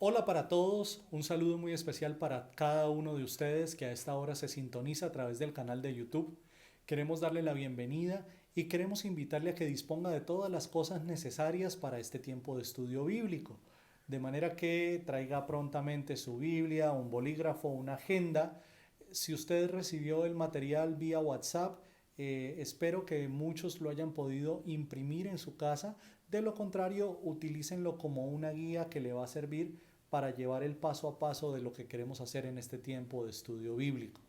Hola para todos, un saludo muy especial para cada uno de ustedes que a esta hora se sintoniza a través del canal de YouTube. Queremos darle la bienvenida y queremos invitarle a que disponga de todas las cosas necesarias para este tiempo de estudio bíblico, de manera que traiga prontamente su Biblia, un bolígrafo, una agenda. Si usted recibió el material vía WhatsApp, espero que muchos lo hayan podido imprimir en su casa. De lo contrario, utilícenlo como una guía que le va a servir para llevar el paso a paso de lo que queremos hacer en este tiempo de estudio bíblico.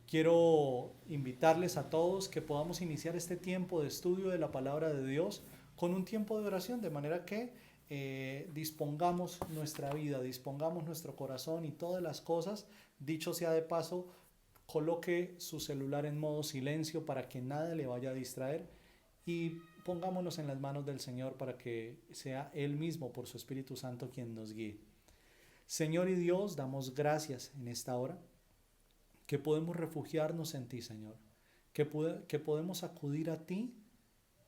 Quiero invitarles a todos que podamos iniciar este tiempo de estudio de la palabra de Dios con un tiempo de oración, de manera que dispongamos nuestra vida, dispongamos nuestro corazón y todas las cosas. Dicho sea de paso, coloque su celular en modo silencio para que nada le vaya a distraer y pongámonos en las manos del Señor para que sea Él mismo por su Espíritu Santo quien nos guíe. Señor y Dios, damos gracias en esta hora que podemos refugiarnos en ti, Señor, que podemos acudir a ti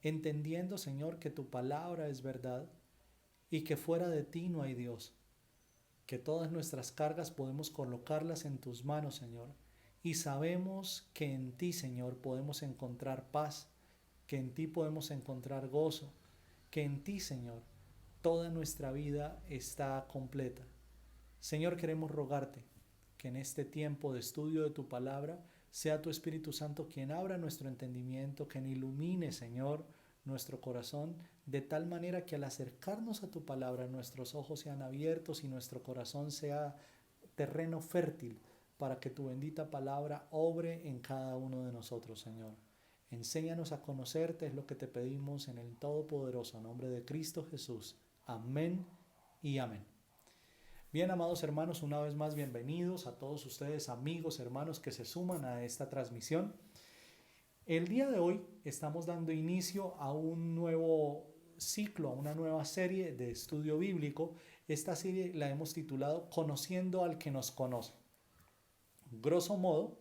entendiendo, Señor, que tu palabra es verdad y que fuera de ti no hay Dios, que todas nuestras cargas podemos colocarlas en tus manos, Señor, y sabemos que en ti, Señor, podemos encontrar paz, que en ti podemos encontrar gozo, que en ti, Señor, toda nuestra vida está completa. Señor, queremos rogarte que en este tiempo de estudio de tu palabra sea tu Espíritu Santo quien abra nuestro entendimiento, quien ilumine, Señor, nuestro corazón, de tal manera que al acercarnos a tu palabra nuestros ojos sean abiertos y nuestro corazón sea terreno fértil para que tu bendita palabra obre en cada uno de nosotros, Señor. Enséñanos a conocerte, es lo que te pedimos en el todopoderoso nombre de Cristo Jesús. Amén y amén. Bien, amados hermanos, una vez más bienvenidos a todos ustedes, amigos, hermanos que se suman a esta transmisión. El día de hoy estamos dando inicio a un nuevo ciclo, a una nueva serie de estudio bíblico. Esta serie la hemos titulado Conociendo al que nos conoce. Grosso modo,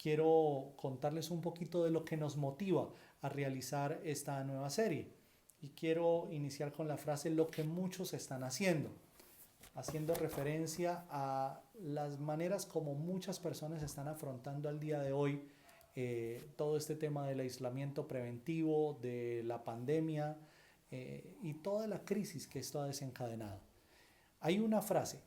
quiero contarles un poquito de lo que nos motiva a realizar esta nueva serie. Y quiero iniciar con la frase lo que muchos están haciendo referencia a las maneras como muchas personas están afrontando al día de hoy todo este tema del aislamiento preventivo, de la pandemia y toda la crisis que esto ha desencadenado. Hay una frase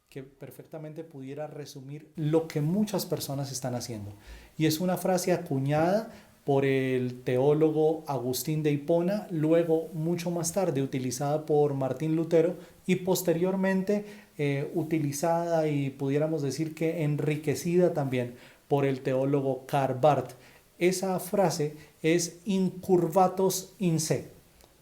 que perfectamente pudiera resumir lo que muchas personas están haciendo. Y es una frase acuñada por el teólogo Agustín de Hipona, luego mucho más tarde utilizada por Martín Lutero y posteriormente utilizada y pudiéramos decir que enriquecida también por el teólogo Karl Barth. Esa frase es incurvatos in se.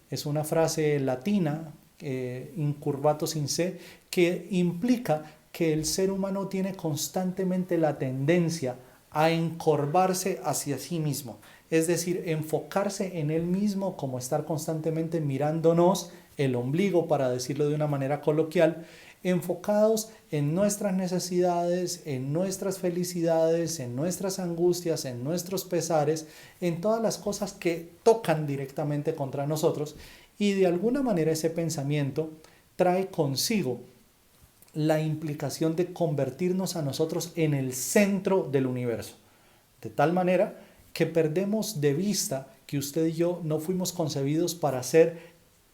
Es una frase latina, incurvatos in se, que implica que el ser humano tiene constantemente la tendencia a encorvarse hacia sí mismo, es decir, enfocarse en él mismo, como estar constantemente mirándonos el ombligo, para decirlo de una manera coloquial, enfocados en nuestras necesidades, en nuestras felicidades, en nuestras angustias, en nuestros pesares, en todas las cosas que tocan directamente contra nosotros, y de alguna manera ese pensamiento trae consigo la implicación de convertirnos a nosotros en el centro del universo, de tal manera que perdemos de vista que usted y yo no fuimos concebidos para ser,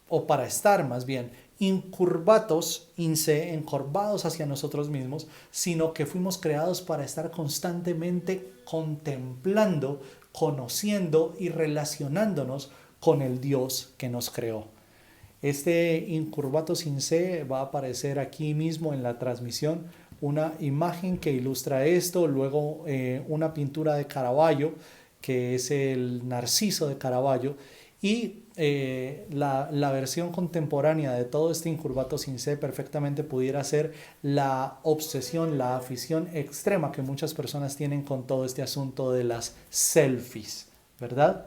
o para estar más bien, incurvatos, encorvados hacia nosotros mismos, sino que fuimos creados para estar constantemente contemplando, conociendo y relacionándonos con el Dios que nos creó. Este incurvato sin C va a aparecer aquí mismo en la transmisión, una imagen que ilustra esto, luego una pintura de Caravaggio, que es el Narciso de Caravaggio, y la versión contemporánea de todo este incurvato sin C perfectamente pudiera ser la obsesión, la afición extrema que muchas personas tienen con todo este asunto de las selfies, ¿verdad?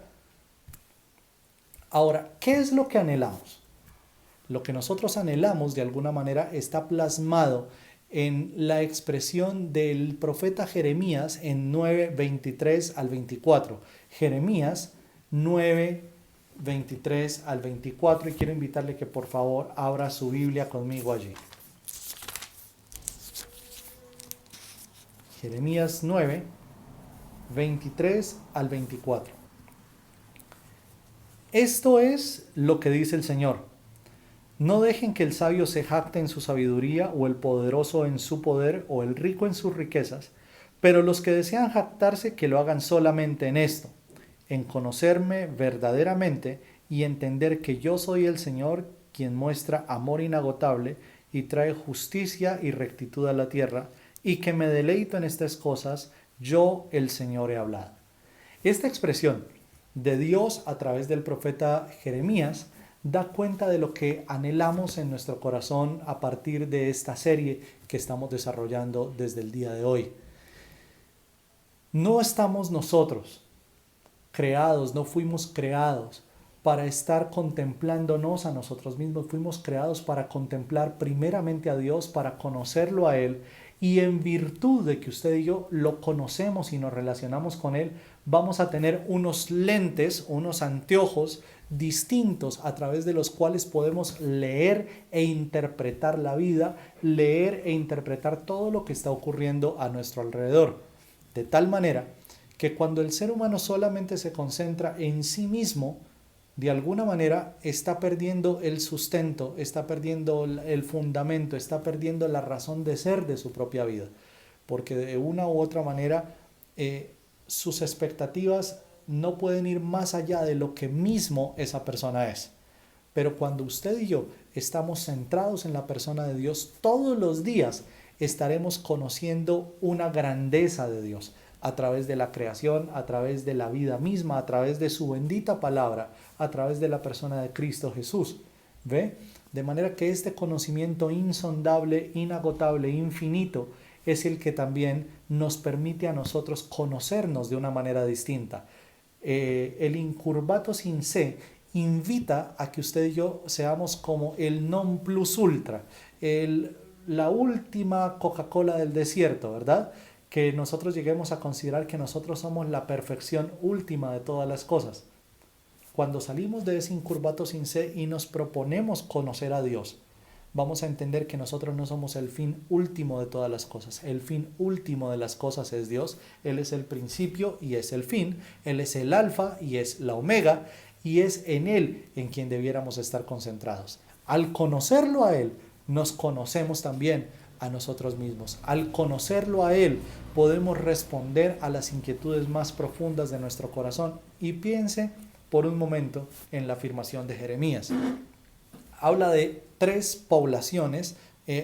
Ahora, ¿qué es lo que anhelamos? Lo que nosotros anhelamos de alguna manera está plasmado en la expresión del profeta Jeremías en 9:23 al 24. Jeremías 9:23 al 24, y quiero invitarle que por favor abra su Biblia conmigo allí. Jeremías 9, 23 al 24. Esto es lo que dice el Señor. No dejen que el sabio se jacte en su sabiduría, o el poderoso en su poder, o el rico en sus riquezas, pero los que desean jactarse, que lo hagan solamente en esto, en conocerme verdaderamente y entender que yo soy el Señor, quien muestra amor inagotable y trae justicia y rectitud a la tierra, y que me deleito en estas cosas, yo el Señor he hablado. Esta expresión de Dios a través del profeta Jeremías da cuenta de lo que anhelamos en nuestro corazón a partir de esta serie que estamos desarrollando desde el día de hoy. No estamos nosotros creados, no fuimos creados para estar contemplándonos a nosotros mismos, fuimos creados para contemplar primeramente a Dios, para conocerlo a Él, y en virtud de que usted y yo lo conocemos y nos relacionamos con Él, vamos a tener unos lentes, unos anteojos distintos a través de los cuales podemos leer e interpretar la vida, leer e interpretar todo lo que está ocurriendo a nuestro alrededor. De tal manera que cuando el ser humano solamente se concentra en sí mismo, de alguna manera está perdiendo el sustento, está perdiendo el fundamento, está perdiendo la razón de ser de su propia vida, porque de una u otra manera sus expectativas no pueden ir más allá de lo que mismo esa persona es. Pero cuando usted y yo estamos centrados en la persona de Dios, todos los días estaremos conociendo una grandeza de Dios a través de la creación, a través de la vida misma, a través de su bendita palabra, a través de la persona de Cristo Jesús. ¿Ve? De manera que este conocimiento insondable, inagotable, infinito, es el que también nos permite a nosotros conocernos de una manera distinta. El incurvato sin C invita a que usted y yo seamos como el non plus ultra, la última Coca-Cola del desierto, ¿verdad? Que nosotros lleguemos a considerar que nosotros somos la perfección última de todas las cosas. Cuando salimos de ese incurvato sin C y nos proponemos conocer a Dios, vamos a entender que nosotros no somos el fin último de todas las cosas. El fin último de las cosas es Dios. Él es el principio y es el fin. Él es el alfa y es la omega. Y es en Él en quien debiéramos estar concentrados. Al conocerlo a Él, nos conocemos también a nosotros mismos. Al conocerlo a Él, podemos responder a las inquietudes más profundas de nuestro corazón. Y piense por un momento en la afirmación de Jeremías. Habla de 3 poblaciones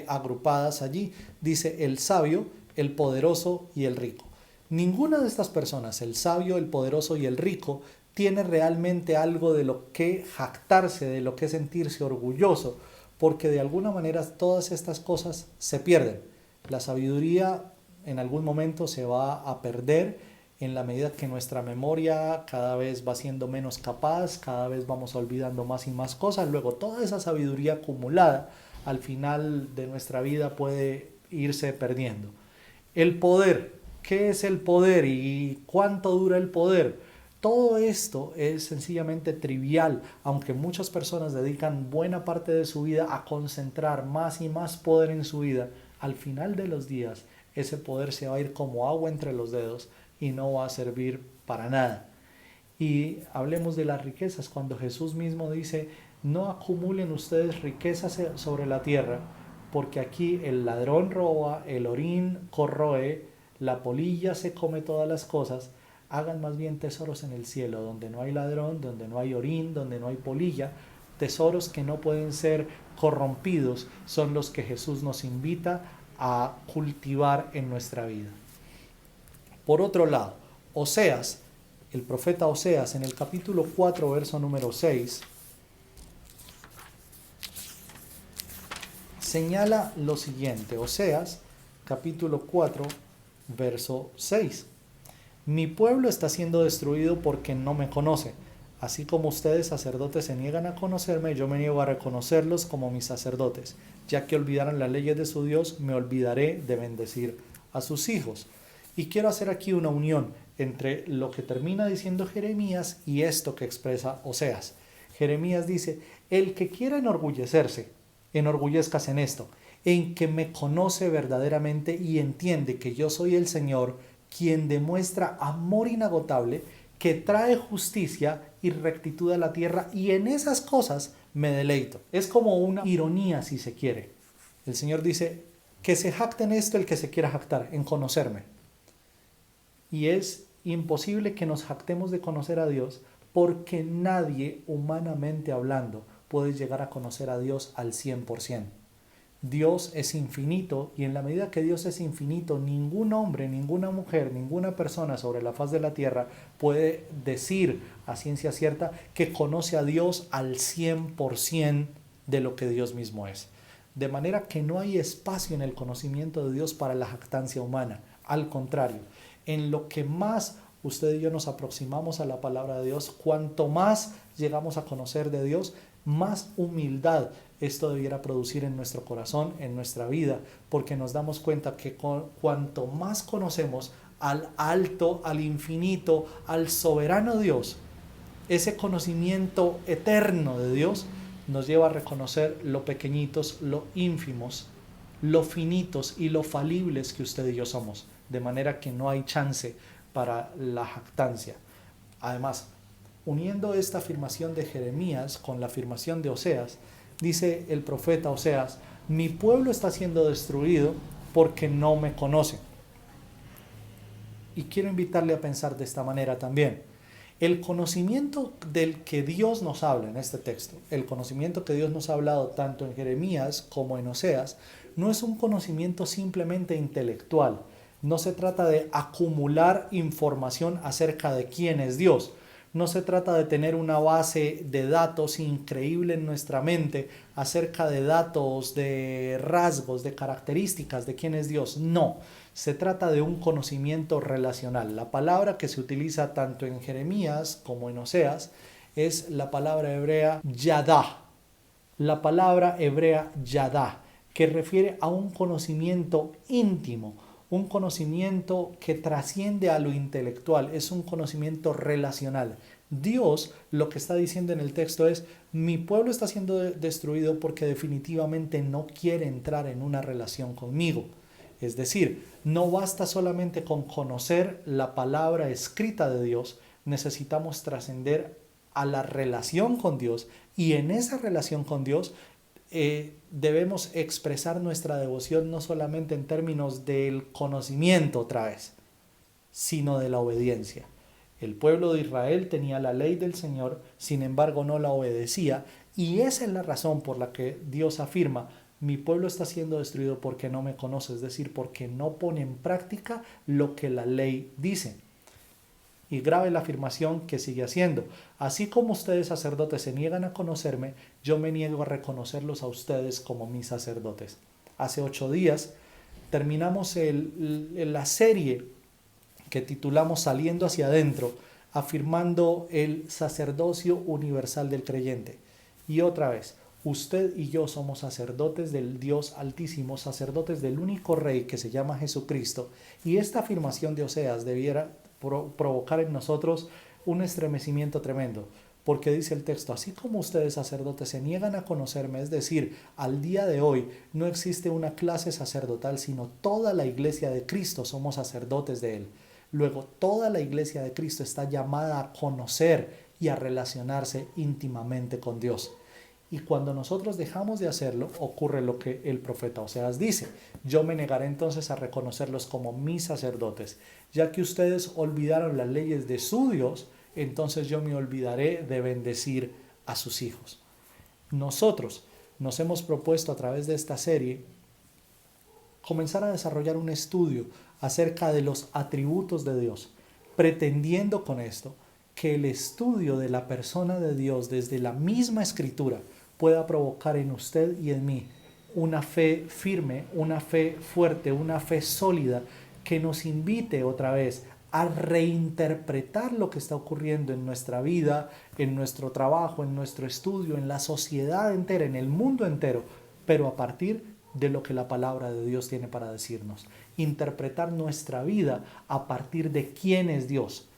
agrupadas allí. Dice el sabio, el poderoso y el rico. Ninguna de estas personas, el sabio, el poderoso y el rico, tiene realmente algo de lo que jactarse, de lo que sentirse orgulloso, porque de alguna manera todas estas cosas se pierden. La sabiduría en algún momento se va a perder en la medida que nuestra memoria cada vez va siendo menos capaz, cada vez vamos olvidando más y más cosas. Luego toda esa sabiduría acumulada al final de nuestra vida puede irse perdiendo. El poder, ¿qué es el poder y cuánto dura el poder? Todo esto es sencillamente trivial, aunque muchas personas dedican buena parte de su vida a concentrar más y más poder en su vida. Al final de los días, ese poder se va a ir como agua entre los dedos y no va a servir para nada. Y hablemos de las riquezas, cuando Jesús mismo dice, no acumulen ustedes riquezas sobre la tierra, porque aquí el ladrón roba, el orín corroe, la polilla se come todas las cosas. Hagan más bien tesoros en el cielo, donde no hay ladrón, donde no hay orín, donde no hay polilla. Tesoros que no pueden ser corrompidos son los que Jesús nos invita a cultivar en nuestra vida. Por otro lado, Oseas, el profeta Oseas, en el capítulo 4, verso número 6, señala lo siguiente. Oseas, capítulo 4, verso 6. Mi pueblo está siendo destruido porque no me conoce. Así como ustedes, sacerdotes, se niegan a conocerme, yo me niego a reconocerlos como mis sacerdotes. Ya que olvidaron las leyes de su Dios, me olvidaré de bendecir a sus hijos. Y quiero hacer aquí una unión entre lo que termina diciendo Jeremías y esto que expresa Oseas. Jeremías dice, el que quiera enorgullecerse, enorgullezcase en esto, en que me conoce verdaderamente y entiende que yo soy el Señor, quien demuestra amor inagotable, que trae justicia y rectitud a la tierra, y en esas cosas me deleito. Es como una ironía, si se quiere. El Señor dice, que se jacte en esto el que se quiera jactar, en conocerme. Y es imposible que nos jactemos de conocer a Dios, porque nadie, humanamente hablando, puede llegar a conocer a Dios al 100%. Dios es infinito, y en la medida que Dios es infinito, ningún hombre, ninguna mujer, ninguna persona sobre la faz de la tierra puede decir a ciencia cierta que conoce a Dios al 100% de lo que Dios mismo es. De manera que no hay espacio en el conocimiento de Dios para la jactancia humana. Al contrario, en lo que más usted y yo nos aproximamos a la palabra de Dios, cuanto más llegamos a conocer de Dios, más humildad esto debiera producir en nuestro corazón, en nuestra vida, porque nos damos cuenta que cuanto más conocemos al alto, al infinito, al soberano Dios, ese conocimiento eterno de Dios nos lleva a reconocer lo pequeñitos, lo ínfimos, lo finitos y lo falibles que usted y yo somos, de manera que no hay chance para la jactancia. Además, uniendo esta afirmación de Jeremías con la afirmación de Oseas, dice el profeta Oseas, mi pueblo está siendo destruido porque no me conoce. Y quiero invitarle a pensar de esta manera también. El conocimiento del que Dios nos habla en este texto, el conocimiento que Dios nos ha hablado tanto en Jeremías como en Oseas, no es un conocimiento simplemente intelectual. No se trata de acumular información acerca de quién es Dios. No se trata de tener una base de datos increíble en nuestra mente acerca de datos, de rasgos, de características de quién es Dios. No, se trata de un conocimiento relacional. La palabra que se utiliza tanto en Jeremías como en Oseas es la palabra hebrea yadá. La palabra hebrea yadá, que refiere a un conocimiento íntimo, un conocimiento que trasciende a lo intelectual, es un conocimiento relacional. Dios lo que está diciendo en el texto es, mi pueblo está siendo destruido porque definitivamente no quiere entrar en una relación conmigo. Es decir, no basta solamente con conocer la palabra escrita de Dios, necesitamos trascender a la relación con Dios, y en esa relación con Dios debemos expresar nuestra devoción no solamente en términos del conocimiento otra vez, sino de la obediencia. El pueblo de Israel tenía la ley del Señor, sin embargo no la obedecía, y esa es la razón por la que Dios afirma, mi pueblo está siendo destruido porque no me conoce, es decir, porque no pone en práctica lo que la ley dice. Y grave la afirmación que sigue haciendo. Así como ustedes sacerdotes se niegan a conocerme, yo me niego a reconocerlos a ustedes como mis sacerdotes. Hace 8 días terminamos la serie que titulamos Saliendo hacia adentro, afirmando el sacerdocio universal del creyente. Y otra vez, usted y yo somos sacerdotes del Dios Altísimo, sacerdotes del único Rey que se llama Jesucristo, y esta afirmación de Oseas debiera provocar en nosotros un estremecimiento tremendo, porque dice el texto, así como ustedes sacerdotes se niegan a conocerme, es decir, al día de hoy no existe una clase sacerdotal, sino toda la iglesia de Cristo somos sacerdotes de Él. Luego, toda la iglesia de Cristo está llamada a conocer y a relacionarse íntimamente con Dios. Y cuando nosotros dejamos de hacerlo, ocurre lo que el profeta Oseas dice. Yo me negaré entonces a reconocerlos como mis sacerdotes. Ya que ustedes olvidaron las leyes de su Dios, entonces yo me olvidaré de bendecir a sus hijos. Nosotros nos hemos propuesto a través de esta serie comenzar a desarrollar un estudio acerca de los atributos de Dios, pretendiendo con esto que el estudio de la persona de Dios desde la misma escritura pueda provocar en usted y en mí una fe firme, una fe fuerte, una fe sólida que nos invite otra vez a reinterpretar lo que está ocurriendo en nuestra vida, en nuestro trabajo, en nuestro estudio, en la sociedad entera, en el mundo entero, pero a partir de lo que la palabra de Dios tiene para decirnos. Interpretar nuestra vida a partir de quién es Dios.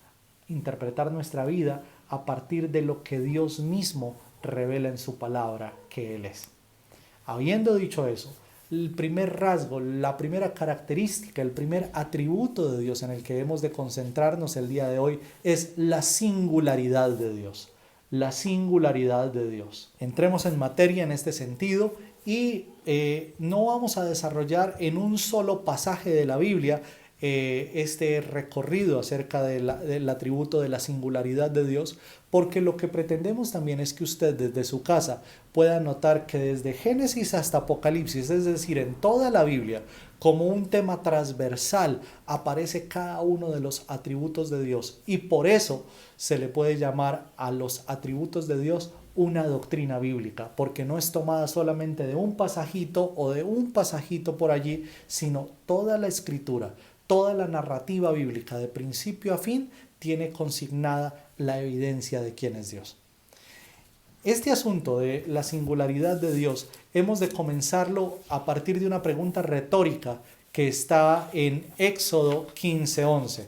Interpretar nuestra vida a partir de lo que Dios mismo revela en su palabra que Él es. Habiendo dicho eso, el primer rasgo, la primera característica, el primer atributo de Dios en el que hemos de concentrarnos el día de hoy es la singularidad de Dios. La singularidad de Dios. Entremos en materia en este sentido y no vamos a desarrollar en un solo pasaje de la Biblia este recorrido acerca del atributo de la singularidad de Dios, porque lo que pretendemos también es que usted desde su casa pueda notar que desde Génesis hasta Apocalipsis, es decir, en toda la Biblia, como un tema transversal, aparece cada uno de los atributos de Dios, y por eso se le puede llamar a los atributos de Dios una doctrina bíblica, porque no es tomada solamente de un pasajito o de un pasajito por allí, sino toda la escritura, toda la narrativa bíblica de principio a fin tiene consignada la evidencia de quién es Dios. Este asunto de la singularidad de Dios hemos de comenzarlo a partir de una pregunta retórica que está en Éxodo 15:11.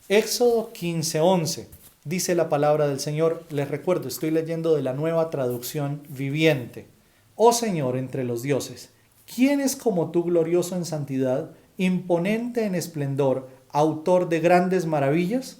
Éxodo 15:11 dice la palabra del Señor, les recuerdo, estoy leyendo de la Nueva Traducción Viviente. Oh Señor entre los dioses, ¿quién es como tú glorioso en santidad, imponente en esplendor, autor de grandes maravillas?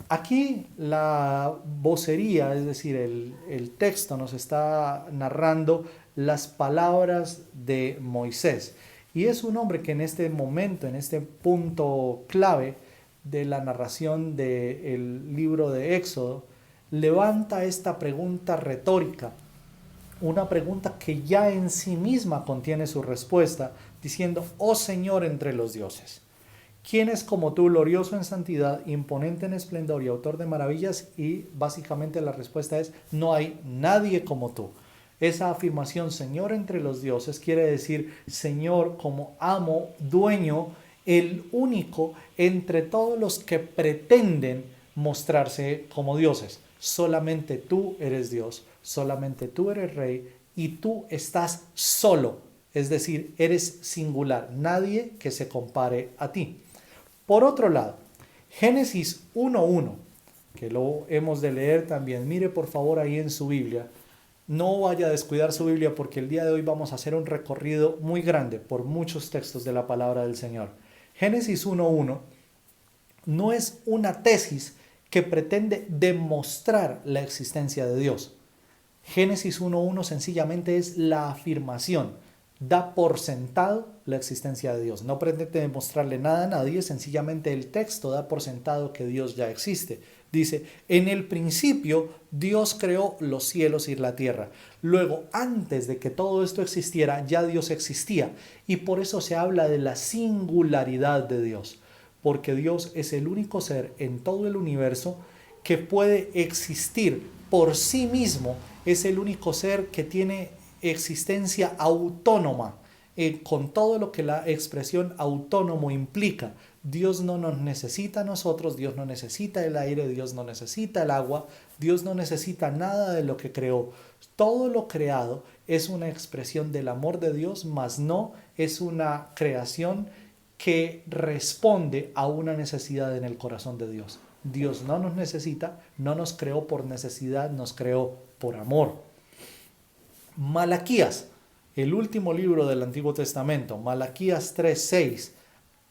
Aquí la vocería, es decir, el texto nos está narrando las palabras de Moisés. Y es un hombre que en este momento, en este punto clave de la narración del libro de Éxodo, levanta esta pregunta retórica, una pregunta que ya en sí misma contiene su respuesta, diciendo, oh Señor entre los dioses, ¿quién es como tú, glorioso en santidad, imponente en esplendor y autor de maravillas? Y básicamente la respuesta es, no hay nadie como tú. Esa afirmación, Señor entre los dioses, quiere decir Señor como amo, dueño, el único entre todos los que pretenden mostrarse como dioses. Solamente tú eres Dios, solamente tú eres Rey y tú estás solo, es decir, eres singular, nadie que se compare a ti. Por otro lado, Génesis 1:1, que lo hemos de leer también, mire por favor ahí en su Biblia, no vaya a descuidar su Biblia porque el día de hoy vamos a hacer un recorrido muy grande por muchos textos de la palabra del Señor. Génesis 1:1 no es una tesis que pretende demostrar la existencia de Dios. Génesis 1:1 sencillamente es la afirmación, da por sentado la existencia de Dios. No pretende demostrarle nada a nadie, sencillamente el texto da por sentado que Dios ya existe. Dice, en el principio Dios creó los cielos y la tierra. Luego, antes de que todo esto existiera, ya Dios existía. Y por eso se habla de la singularidad de Dios. Porque Dios es el único ser en todo el universo que puede existir por sí mismo. Es el único ser que tiene existencia autónoma, con todo lo que la expresión autónomo implica. Dios no nos necesita a nosotros, Dios no necesita el aire, Dios no necesita el agua, Dios no necesita nada de lo que creó. Todo lo creado es una expresión del amor de Dios, mas no es una creación que responde a una necesidad en el corazón de Dios. Dios no nos necesita, no nos creó por necesidad, nos creó por amor. Malaquías, el último libro del Antiguo Testamento, Malaquías 3:6.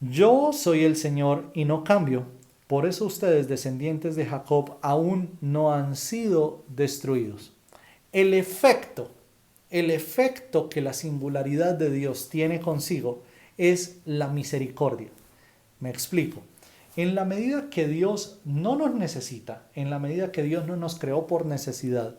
Yo soy el Señor y no cambio. Por eso ustedes, descendientes de Jacob, aún no han sido destruidos. El efecto que la singularidad de Dios tiene consigo es la misericordia. Me explico. En la medida que Dios no nos necesita, en la medida que Dios no nos creó por necesidad,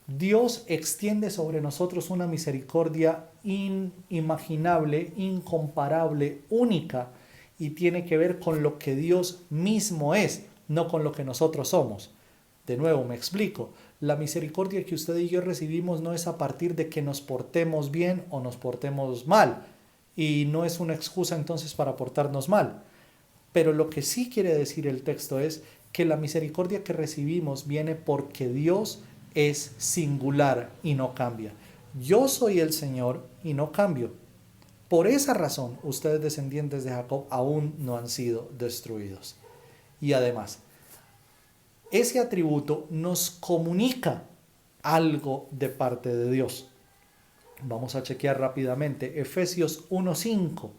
Dios extiende sobre nosotros una misericordia inimaginable, incomparable, única, y tiene que ver con lo que Dios mismo es, no con lo que nosotros somos. De nuevo, me explico. La misericordia que usted y yo recibimos no es a partir de que nos portemos bien o nos portemos mal, y no es una excusa entonces para portarnos mal. Pero lo que sí quiere decir el texto es que la misericordia que recibimos viene porque Dios es singular y no cambia. Yo soy el Señor y no cambio. Por esa razón, ustedes, descendientes de Jacob, aún no han sido destruidos. Y además, ese atributo nos comunica algo de parte de Dios. Vamos a chequear rápidamente. Efesios 1:5.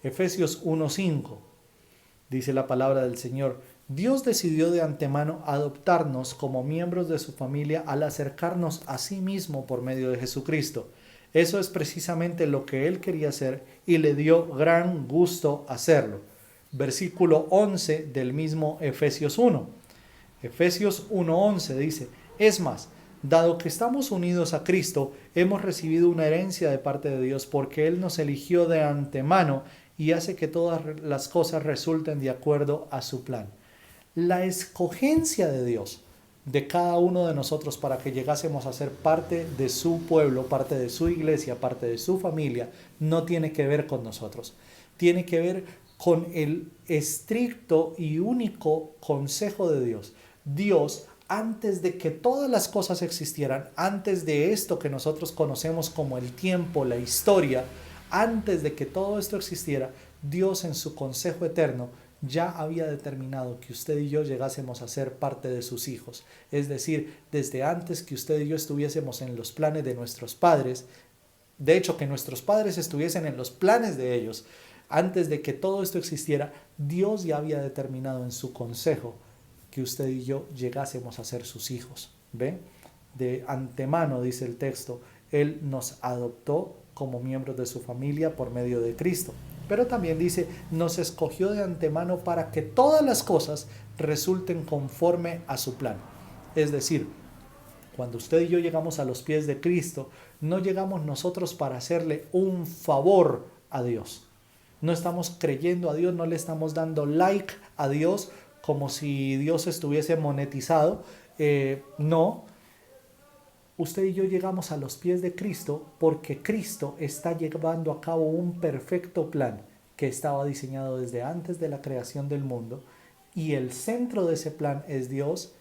Efesios 1:5. Dice la palabra del Señor: Dios decidió de antemano adoptarnos como miembros de su familia al acercarnos a sí mismo por medio de Jesucristo. Eso es precisamente lo que Él quería hacer y le dio gran gusto hacerlo. Versículo 11 del mismo Efesios 1. Efesios 1:11 dice: Es más, dado que estamos unidos a Cristo, hemos recibido una herencia de parte de Dios porque Él nos eligió de antemano y hace que todas las cosas resulten de acuerdo a su plan. La escogencia de Dios de cada uno de nosotros para que llegásemos a ser parte de su pueblo, parte de su iglesia, parte de su familia, no tiene que ver con nosotros. Tiene que ver con el estricto y único consejo de Dios. Dios, antes de que todas las cosas existieran, antes de esto que nosotros conocemos como el tiempo, la historia, antes de que todo esto existiera, Dios en su consejo eterno ya había determinado que usted y yo llegásemos a ser parte de sus hijos. Es decir, desde antes que usted y yo estuviésemos en los planes de nuestros padres, de hecho que nuestros padres estuviesen en los planes de ellos, antes de que todo esto existiera, Dios ya había determinado en su consejo que usted y yo llegásemos a ser sus hijos. ¿Ve? De antemano, dice el texto, Él nos adoptó como miembros de su familia por medio de Cristo. Pero también dice, nos escogió de antemano para que todas las cosas resulten conforme a su plan. Es decir, cuando usted y yo llegamos a los pies de Cristo, no llegamos nosotros para hacerle un favor a Dios. No estamos creyendo a Dios, no le estamos dando like a Dios como si Dios estuviese monetizado. No. Usted y yo llegamos a los pies de Cristo porque Cristo está llevando a cabo un perfecto plan que estaba diseñado desde antes de la creación del mundo, y el centro de ese plan es Dios,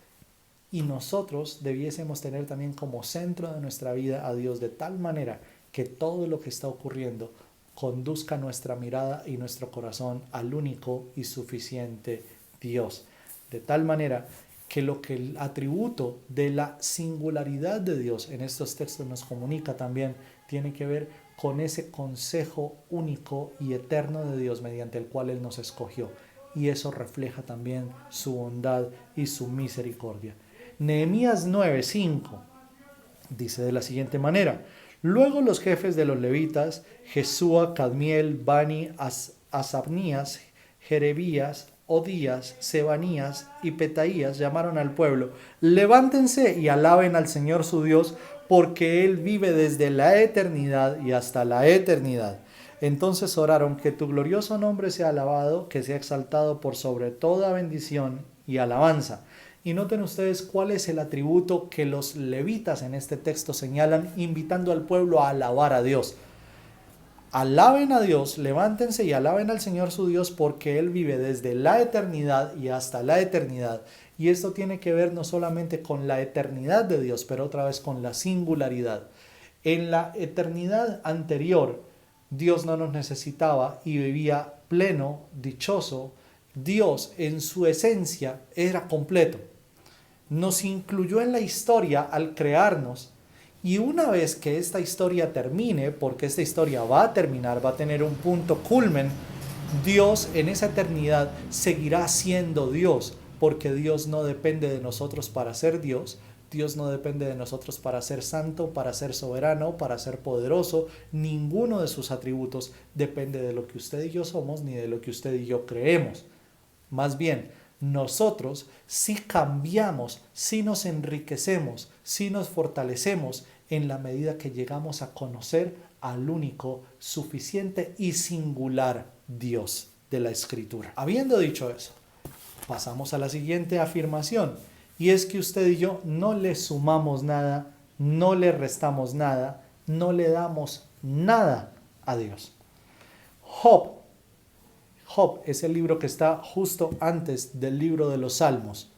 y nosotros debiésemos tener también como centro de nuestra vida a Dios, de tal manera que todo lo que está ocurriendo conduzca nuestra mirada y nuestro corazón al único y suficiente Dios. De tal manera que lo que el atributo de la singularidad de Dios en estos textos nos comunica también tiene que ver con ese consejo único y eterno de Dios mediante el cual Él nos escogió. Y eso refleja también su bondad y su misericordia. Nehemías 9:5 dice de la siguiente manera: Luego los jefes de los levitas, Jesúa, Cadmiel, Bani, Asabnías, Jerebías, Odías, Sebanías y Petaías llamaron al pueblo: levántense y alaben al Señor su Dios, porque Él vive desde la eternidad y hasta la eternidad. Entonces oraron: que tu glorioso nombre sea alabado, que sea exaltado por sobre toda bendición y alabanza. Y noten ustedes cuál es el atributo que los levitas en este texto señalan, invitando al pueblo a alabar a Dios. Alaben a Dios, levántense y alaben al Señor su Dios, porque Él vive desde la eternidad y hasta la eternidad. Y esto tiene que ver no solamente con la eternidad de Dios, pero otra vez con la singularidad. En la eternidad anterior, Dios no nos necesitaba y vivía pleno, dichoso. Dios en su esencia era completo. Nos incluyó en la historia al crearnos, y una vez que esta historia termine, porque esta historia va a terminar, va a tener un punto culmen, Dios en esa eternidad seguirá siendo Dios, porque Dios no depende de nosotros para ser Dios. Dios no depende de nosotros para ser santo, para ser soberano, para ser poderoso. Ninguno de sus atributos depende de lo que usted y yo somos, ni de lo que usted y yo creemos. Más bien, nosotros sí cambiamos, sí nos enriquecemos, sí nos fortalecemos en la medida que llegamos a conocer al único, suficiente y singular Dios de la Escritura. Habiendo dicho eso, pasamos a la siguiente afirmación, y es que usted y yo no le sumamos nada, no le restamos nada, no le damos nada a Dios. Job es el libro que está justo antes del libro de los Salmos.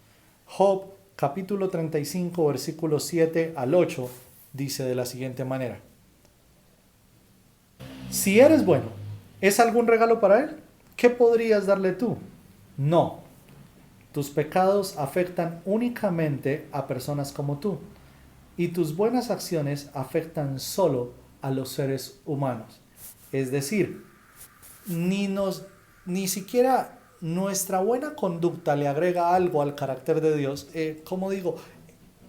Job, capítulo 35, versículos 7 al 8, dice de la siguiente manera: Si eres bueno, ¿es algún regalo para él? ¿Qué podrías darle tú? No. Tus pecados afectan únicamente a personas como tú, y tus buenas acciones afectan solo a los seres humanos. Es decir, ni siquiera nuestra buena conducta le agrega algo al carácter de Dios. Como digo,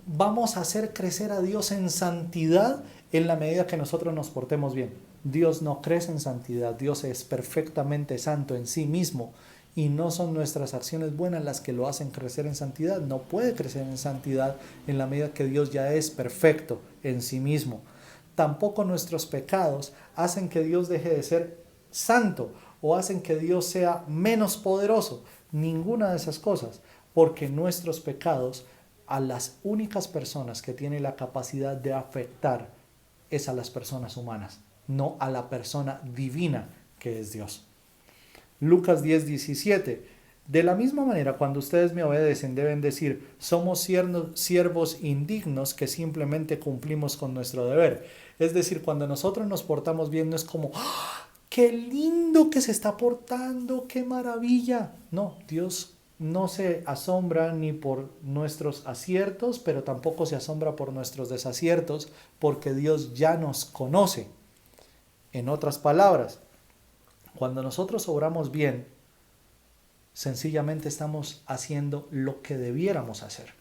vamos a hacer crecer a Dios en santidad en la medida que nosotros nos portemos bien. Dios no crece en santidad, Dios es perfectamente santo en sí mismo y no son nuestras acciones buenas las que lo hacen crecer en santidad. No puede crecer en santidad en la medida que Dios ya es perfecto en sí mismo. Tampoco nuestros pecados hacen que Dios deje de ser santo o hacen que Dios sea menos poderoso. Ninguna de esas cosas, porque nuestros pecados a las únicas personas que tienen la capacidad de afectar es a las personas humanas, no a la persona divina que es Dios. Lucas 10:17. De la misma manera, cuando ustedes me obedecen, deben decir, somos siervos indignos que simplemente cumplimos con nuestro deber. Es decir, cuando nosotros nos portamos bien, no es como, ¡ah, qué lindo que se está portando, qué maravilla! No, Dios no se asombra ni por nuestros aciertos, pero tampoco se asombra por nuestros desaciertos, porque Dios ya nos conoce. En otras palabras, cuando nosotros obramos bien, sencillamente estamos haciendo lo que debiéramos hacer.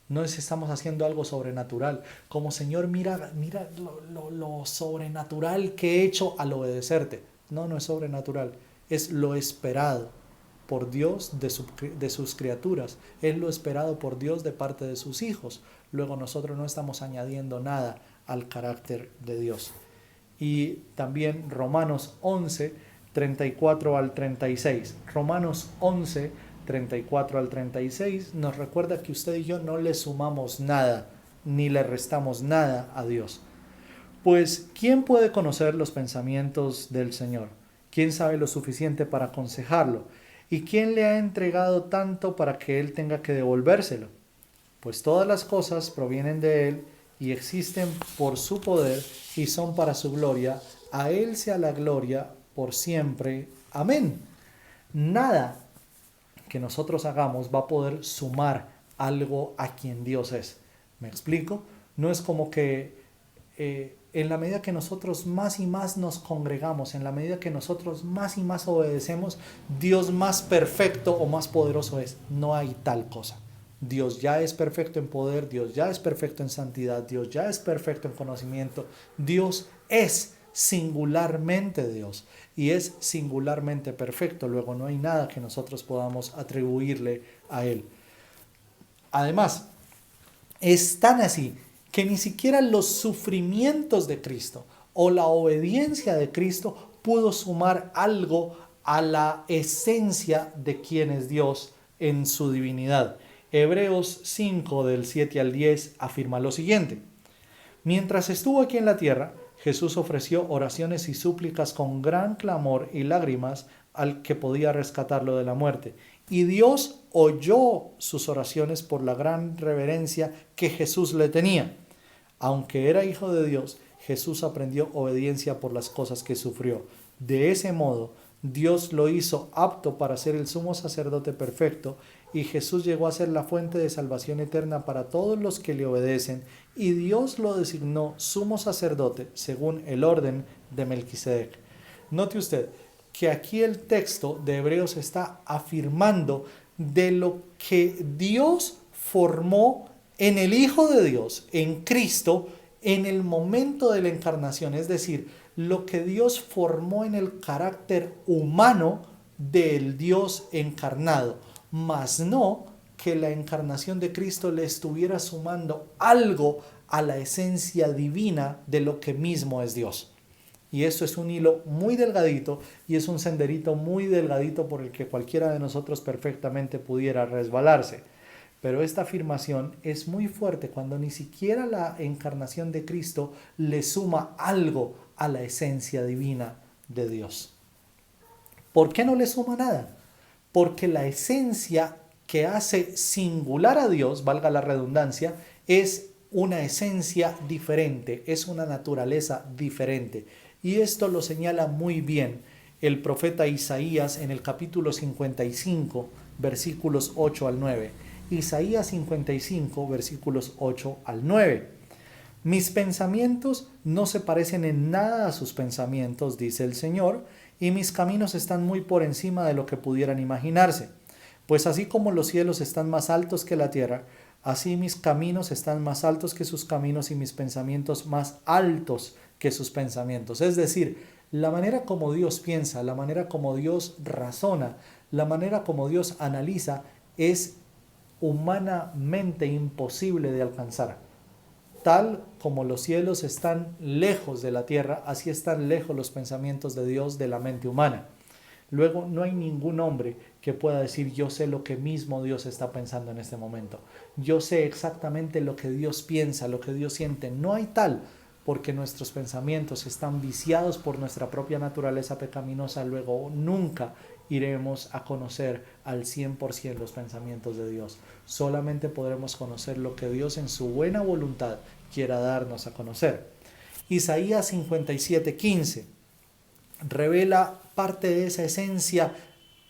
No es estamos haciendo algo sobrenatural. Como Señor, mira lo sobrenatural que he hecho al obedecerte. No, no es sobrenatural. Es lo esperado por Dios de sus criaturas. Es lo esperado por Dios de parte de sus hijos. Luego nosotros no estamos añadiendo nada al carácter de Dios. Y también Romanos 11, 34 al 36. Romanos 11, 34 al 36 nos recuerda que usted y yo no le sumamos nada, ni le restamos nada a Dios. Pues, ¿quién puede conocer los pensamientos del Señor? ¿Quién sabe lo suficiente para aconsejarlo? ¿Y quién le ha entregado tanto para que Él tenga que devolvérselo? Pues todas las cosas provienen de Él y existen por su poder y son para su gloria. A Él sea la gloria por siempre. Amén. Nada que nosotros hagamos va a poder sumar algo a quien Dios es. ¿Me explico? No es como que en la medida que nosotros más y más nos congregamos, en la medida que nosotros más y más obedecemos, Dios más perfecto o más poderoso es. No hay tal cosa. Dios ya es perfecto en poder, Dios ya es perfecto en santidad, Dios ya es perfecto en conocimiento. Dios es singularmente Dios y es singularmente perfecto. Luego no hay nada que nosotros podamos atribuirle a Él. Además, es tan así que ni siquiera los sufrimientos de Cristo o la obediencia de Cristo pudo sumar algo a la esencia de quién es Dios en su divinidad. Hebreos 5 del 7 al 10 afirma lo siguiente. Mientras estuvo aquí en la tierra, Jesús ofreció oraciones y súplicas con gran clamor y lágrimas al que podía rescatarlo de la muerte. Y Dios oyó sus oraciones por la gran reverencia que Jesús le tenía. Aunque era hijo de Dios, Jesús aprendió obediencia por las cosas que sufrió. De ese modo, Dios lo hizo apto para ser el sumo sacerdote perfecto y Jesús llegó a ser la fuente de salvación eterna para todos los que le obedecen y Dios lo designó sumo sacerdote según el orden de Melquisedec. Note usted que aquí el texto de Hebreos está afirmando de lo que Dios formó en el Hijo de Dios, en Cristo, en el momento de la encarnación, es decir, lo que Dios formó en el carácter humano del Dios encarnado, mas no que la encarnación de Cristo le estuviera sumando algo a la esencia divina de lo que mismo es Dios. Y esto es un hilo muy delgadito y es un senderito muy delgadito por el que cualquiera de nosotros perfectamente pudiera resbalarse. Pero esta afirmación es muy fuerte cuando ni siquiera la encarnación de Cristo le suma algo a la esencia divina de Dios. ¿Por qué no le suma nada? Porque la esencia que hace singular a Dios, valga la redundancia, es una esencia diferente, es una naturaleza diferente. Y esto lo señala muy bien el profeta Isaías en el capítulo 55, versículos 8 al 9. Isaías 55, versículos 8 al 9. Mis pensamientos no se parecen en nada a sus pensamientos, dice el Señor, y mis caminos están muy por encima de lo que pudieran imaginarse. Pues así como los cielos están más altos que la tierra, así mis caminos están más altos que sus caminos y mis pensamientos más altos que sus pensamientos. Es decir, la manera como Dios piensa, la manera como Dios razona, la manera como Dios analiza es humanamente imposible de alcanzar. Tal como los cielos están lejos de la tierra, así están lejos los pensamientos de Dios de la mente humana. Luego, no hay ningún hombre que pueda decir yo sé lo que mismo Dios está pensando en este momento. Yo sé exactamente lo que Dios piensa, lo que Dios siente. No hay tal, porque nuestros pensamientos están viciados por nuestra propia naturaleza pecaminosa. Luego, nunca iremos a conocer al 100% los pensamientos de Dios. Solamente podremos conocer lo que Dios en su buena voluntad quiera darnos a conocer. Isaías 57:15 revela parte de esa esencia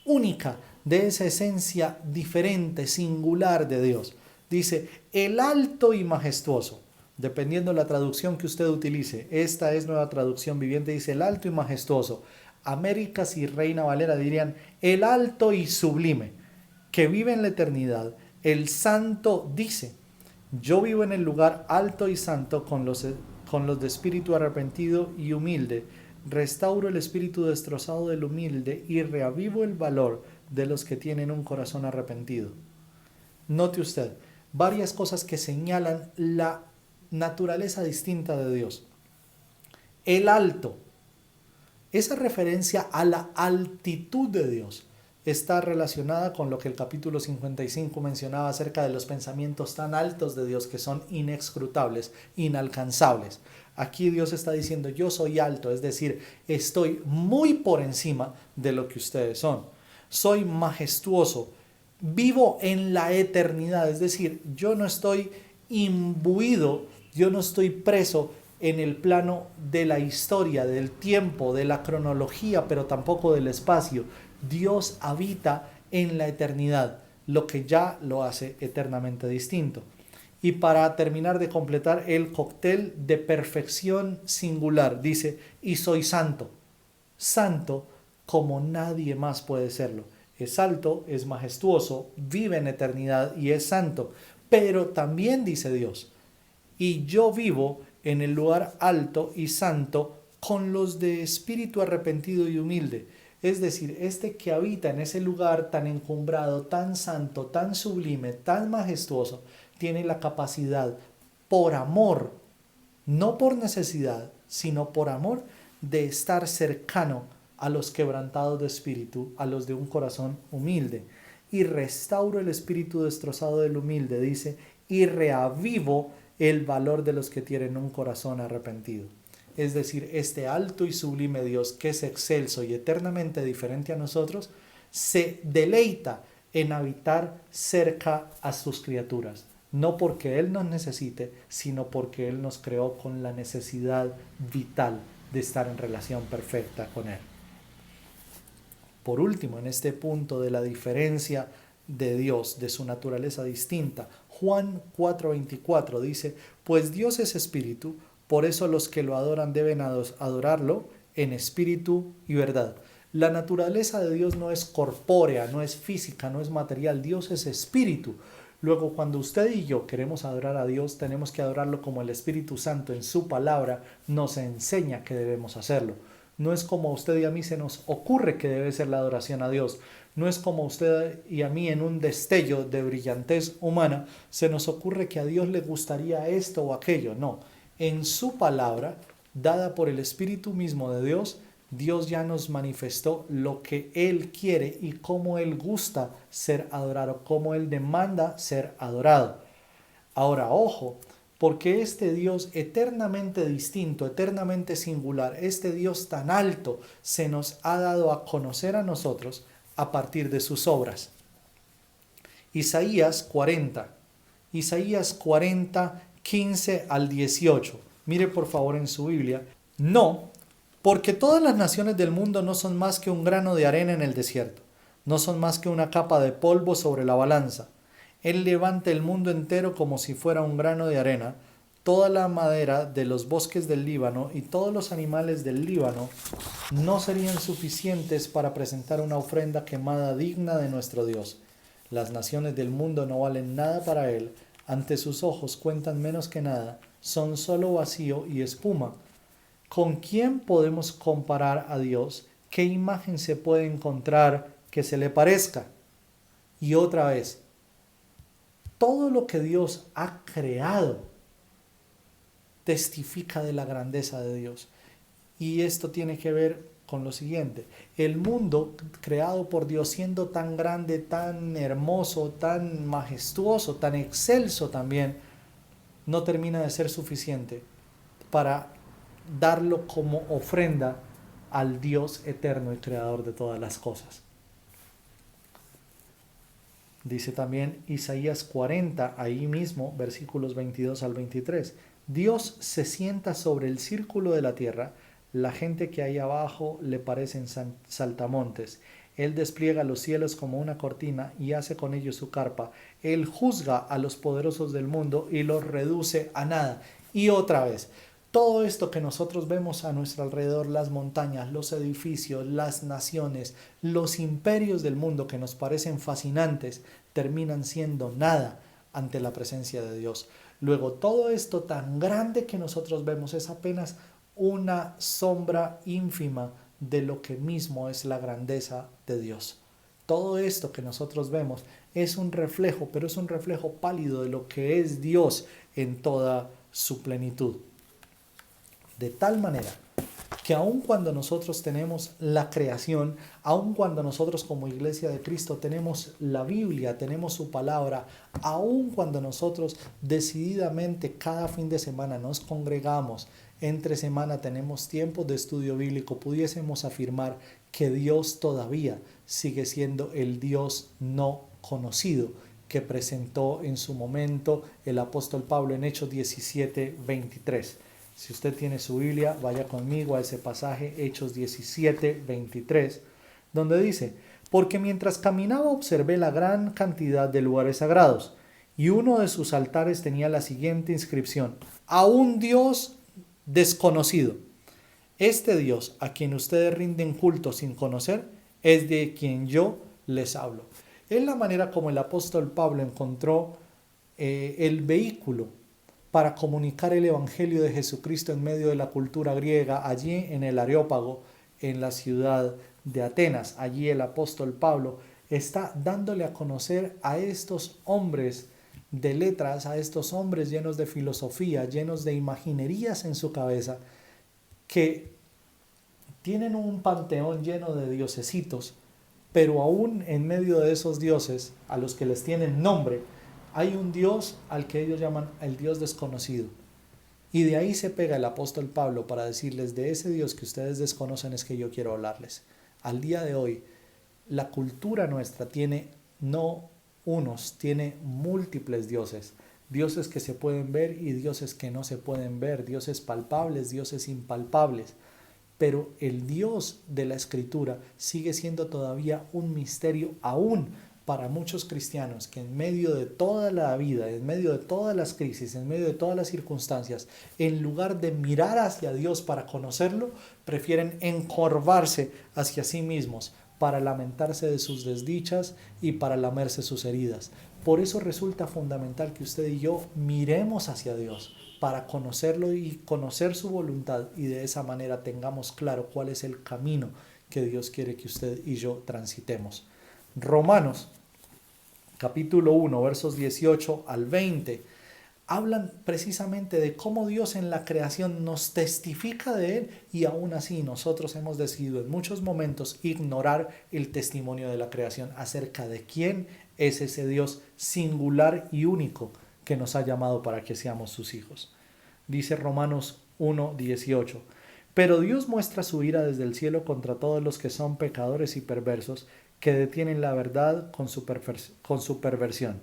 única, de esa esencia diferente, singular de Dios. Dice, el alto y majestuoso, dependiendo de la traducción que usted utilice. Esta es Nueva Traducción Viviente, dice el alto y majestuoso. Américas y Reina Valera dirían el alto y sublime, que vive en la eternidad. El santo dice, yo vivo en el lugar alto y santo con los de espíritu arrepentido y humilde. Restauro el espíritu destrozado del humilde y reavivo el valor de los que tienen un corazón arrepentido. Note usted varias cosas que señalan la naturaleza distinta de Dios. El alto, esa referencia a la altitud de Dios está relacionada con lo que el capítulo 55 mencionaba acerca de los pensamientos tan altos de Dios que son inescrutables, inalcanzables. Aquí Dios está diciendo yo soy alto, es decir, estoy muy por encima de lo que ustedes son. Soy majestuoso, vivo en la eternidad, es decir, yo no estoy imbuido, yo no estoy preso en el plano de la historia, del tiempo, de la cronología, pero tampoco del espacio. Dios habita en la eternidad, lo que ya lo hace eternamente distinto. Y para terminar de completar el cóctel de perfección singular, dice, y soy santo, santo como nadie más puede serlo. Es alto, es majestuoso, vive en eternidad y es santo. Pero también dice Dios, y yo vivo en el lugar alto y santo con los de espíritu arrepentido y humilde. Es decir, este que habita en ese lugar tan encumbrado, tan santo, tan sublime, tan majestuoso, tiene la capacidad, por amor, no por necesidad, sino por amor, de estar cercano a los quebrantados de espíritu, a los de un corazón humilde. Y restauro el espíritu destrozado del humilde, dice, y reavivo el valor de los que tienen un corazón arrepentido. Es decir, este alto y sublime Dios, que es excelso y eternamente diferente a nosotros, se deleita en habitar cerca a sus criaturas. No porque Él nos necesite, sino porque Él nos creó con la necesidad vital de estar en relación perfecta con Él. Por último, en este punto de la diferencia de Dios, de su naturaleza distinta, Juan 4:24 dice, pues Dios es espíritu, por eso los que lo adoran deben adorarlo en espíritu y verdad. La naturaleza de Dios no es corpórea, no es física, no es material, Dios es espíritu. Luego, cuando usted y yo queremos adorar a Dios, tenemos que adorarlo como el Espíritu Santo en su palabra nos enseña que debemos hacerlo. No es como a usted y a mí se nos ocurre que debe ser la adoración a Dios. No es como a usted y a mí en un destello de brillantez humana se nos ocurre que a Dios le gustaría esto o aquello. No, en su palabra, dada por el Espíritu mismo de Dios, Dios ya nos manifestó lo que Él quiere y cómo Él gusta ser adorado, cómo Él demanda ser adorado. Ahora, ojo, porque este Dios eternamente distinto, eternamente singular, este Dios tan alto, se nos ha dado a conocer a nosotros a partir de sus obras. Isaías 40, 15 al 18. Mire por favor en su Biblia. No, porque todas las naciones del mundo no son más que un grano de arena en el desierto, no son más que una capa de polvo sobre la balanza. Él levanta el mundo entero como si fuera un grano de arena. toda la madera de los bosques del Líbano y todos los animales del Líbano no serían suficientes para presentar una ofrenda quemada digna de nuestro Dios. Las naciones del mundo no valen nada para Él, ante sus ojos cuentan menos que nada, son solo vacío y espuma. ¿Con quién podemos comparar a Dios? ¿Qué imagen se puede encontrar que se le parezca? Y otra vez, todo lo que Dios ha creado testifica de la grandeza de Dios. Y esto tiene que ver con lo siguiente: el mundo creado por Dios, siendo tan grande, tan hermoso, tan majestuoso, tan excelso también, no termina de ser suficiente para darlo como ofrenda al Dios eterno y creador de todas las cosas. Dice también Isaías 40, ahí mismo, versículos 22 al 23. Dios se sienta sobre el círculo de la tierra, la gente que hay abajo le parecen saltamontes. Él despliega los cielos como una cortina y hace con ellos su carpa. Él juzga a los poderosos del mundo y los reduce a nada. Y otra vez, todo esto que nosotros vemos a nuestro alrededor, las montañas, los edificios, las naciones, los imperios del mundo que nos parecen fascinantes, terminan siendo nada ante la presencia de Dios. Luego, todo esto tan grande que nosotros vemos es apenas una sombra ínfima de lo que mismo es la grandeza de Dios. Todo esto que nosotros vemos es un reflejo, pero es un reflejo pálido de lo que es Dios en toda su plenitud. De tal manera que aun cuando nosotros tenemos la creación, aun cuando nosotros como Iglesia de Cristo tenemos la Biblia, tenemos su palabra, aun cuando nosotros decididamente cada fin de semana nos congregamos, entre semana tenemos tiempo de estudio bíblico, pudiésemos afirmar que Dios todavía sigue siendo el Dios no conocido que presentó en su momento el apóstol Pablo en Hechos 17, 23. Si usted tiene su Biblia, vaya conmigo a ese pasaje, Hechos 17, 23, donde dice: porque mientras caminaba observé la gran cantidad de lugares sagrados, y uno de sus altares tenía la siguiente inscripción: a un Dios desconocido. Este Dios a quien ustedes rinden culto sin conocer, es de quien yo les hablo. Es la manera como el apóstol Pablo encontró el vehículo para comunicar el Evangelio de Jesucristo en medio de la cultura griega, allí en el Areópago, en la ciudad de Atenas. Allí el apóstol Pablo está dándole a conocer a estos hombres de letras, a estos hombres llenos de filosofía, llenos de imaginerías en su cabeza, que tienen un panteón lleno de diosesitos, pero aún en medio de esos dioses, a los que les tienen nombre, hay un Dios al que ellos llaman el Dios desconocido. Y de ahí se pega el apóstol Pablo para decirles: de ese Dios que ustedes desconocen es que yo quiero hablarles. Al día de hoy, la cultura nuestra tiene no unos, tiene múltiples dioses. Dioses que se pueden ver y dioses que no se pueden ver. Dioses palpables, dioses impalpables. Pero el Dios de la Escritura sigue siendo todavía un misterio aún para muchos cristianos, que en medio de toda la vida, en medio de todas las crisis, en medio de todas las circunstancias, en lugar de mirar hacia Dios para conocerlo, prefieren encorvarse hacia sí mismos para lamentarse de sus desdichas y para lamerse sus heridas. Por eso resulta fundamental que usted y yo miremos hacia Dios para conocerlo y conocer su voluntad, y de esa manera tengamos claro cuál es el camino que Dios quiere que usted y yo transitemos. Romanos capítulo 1, versos 18 al 20, hablan precisamente de cómo Dios en la creación nos testifica de Él, y aún así nosotros hemos decidido en muchos momentos ignorar el testimonio de la creación acerca de quién es ese Dios singular y único que nos ha llamado para que seamos sus hijos. Dice Romanos 1, 18. Pero Dios muestra su ira desde el cielo contra todos los que son pecadores y perversos, que detienen la verdad con su perversión.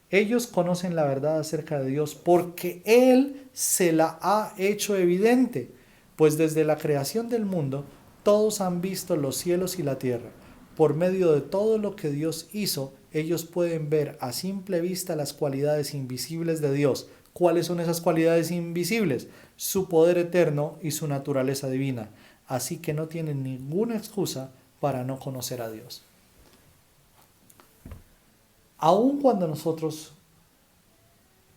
Ellos conocen la verdad acerca de Dios porque Él se la ha hecho evidente, pues desde la creación del mundo todos han visto los cielos y la tierra. Por medio de todo lo que Dios hizo, ellos pueden ver a simple vista las cualidades invisibles de Dios, ¿Cuáles son esas cualidades invisibles? Su poder eterno y su naturaleza divina. Así que no tienen ninguna excusa para no conocer a Dios. Aun cuando nosotros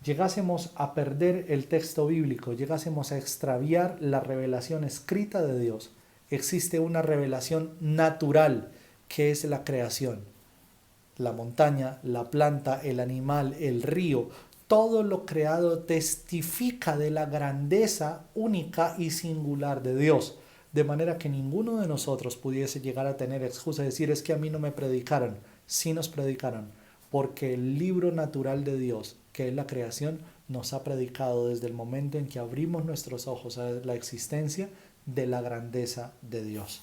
llegásemos a perder el texto bíblico, llegásemos a extraviar la revelación escrita de Dios, existe una revelación natural que es la creación. La montaña, la planta, el animal, el río, todo lo creado testifica de la grandeza única y singular de Dios. De manera que ninguno de nosotros pudiese llegar a tener excusa de decir es que a mí no me predicaron. Sí nos predicaron, porque el libro natural de Dios, que es la creación, nos ha predicado desde el momento en que abrimos nuestros ojos a la existencia de la grandeza de Dios.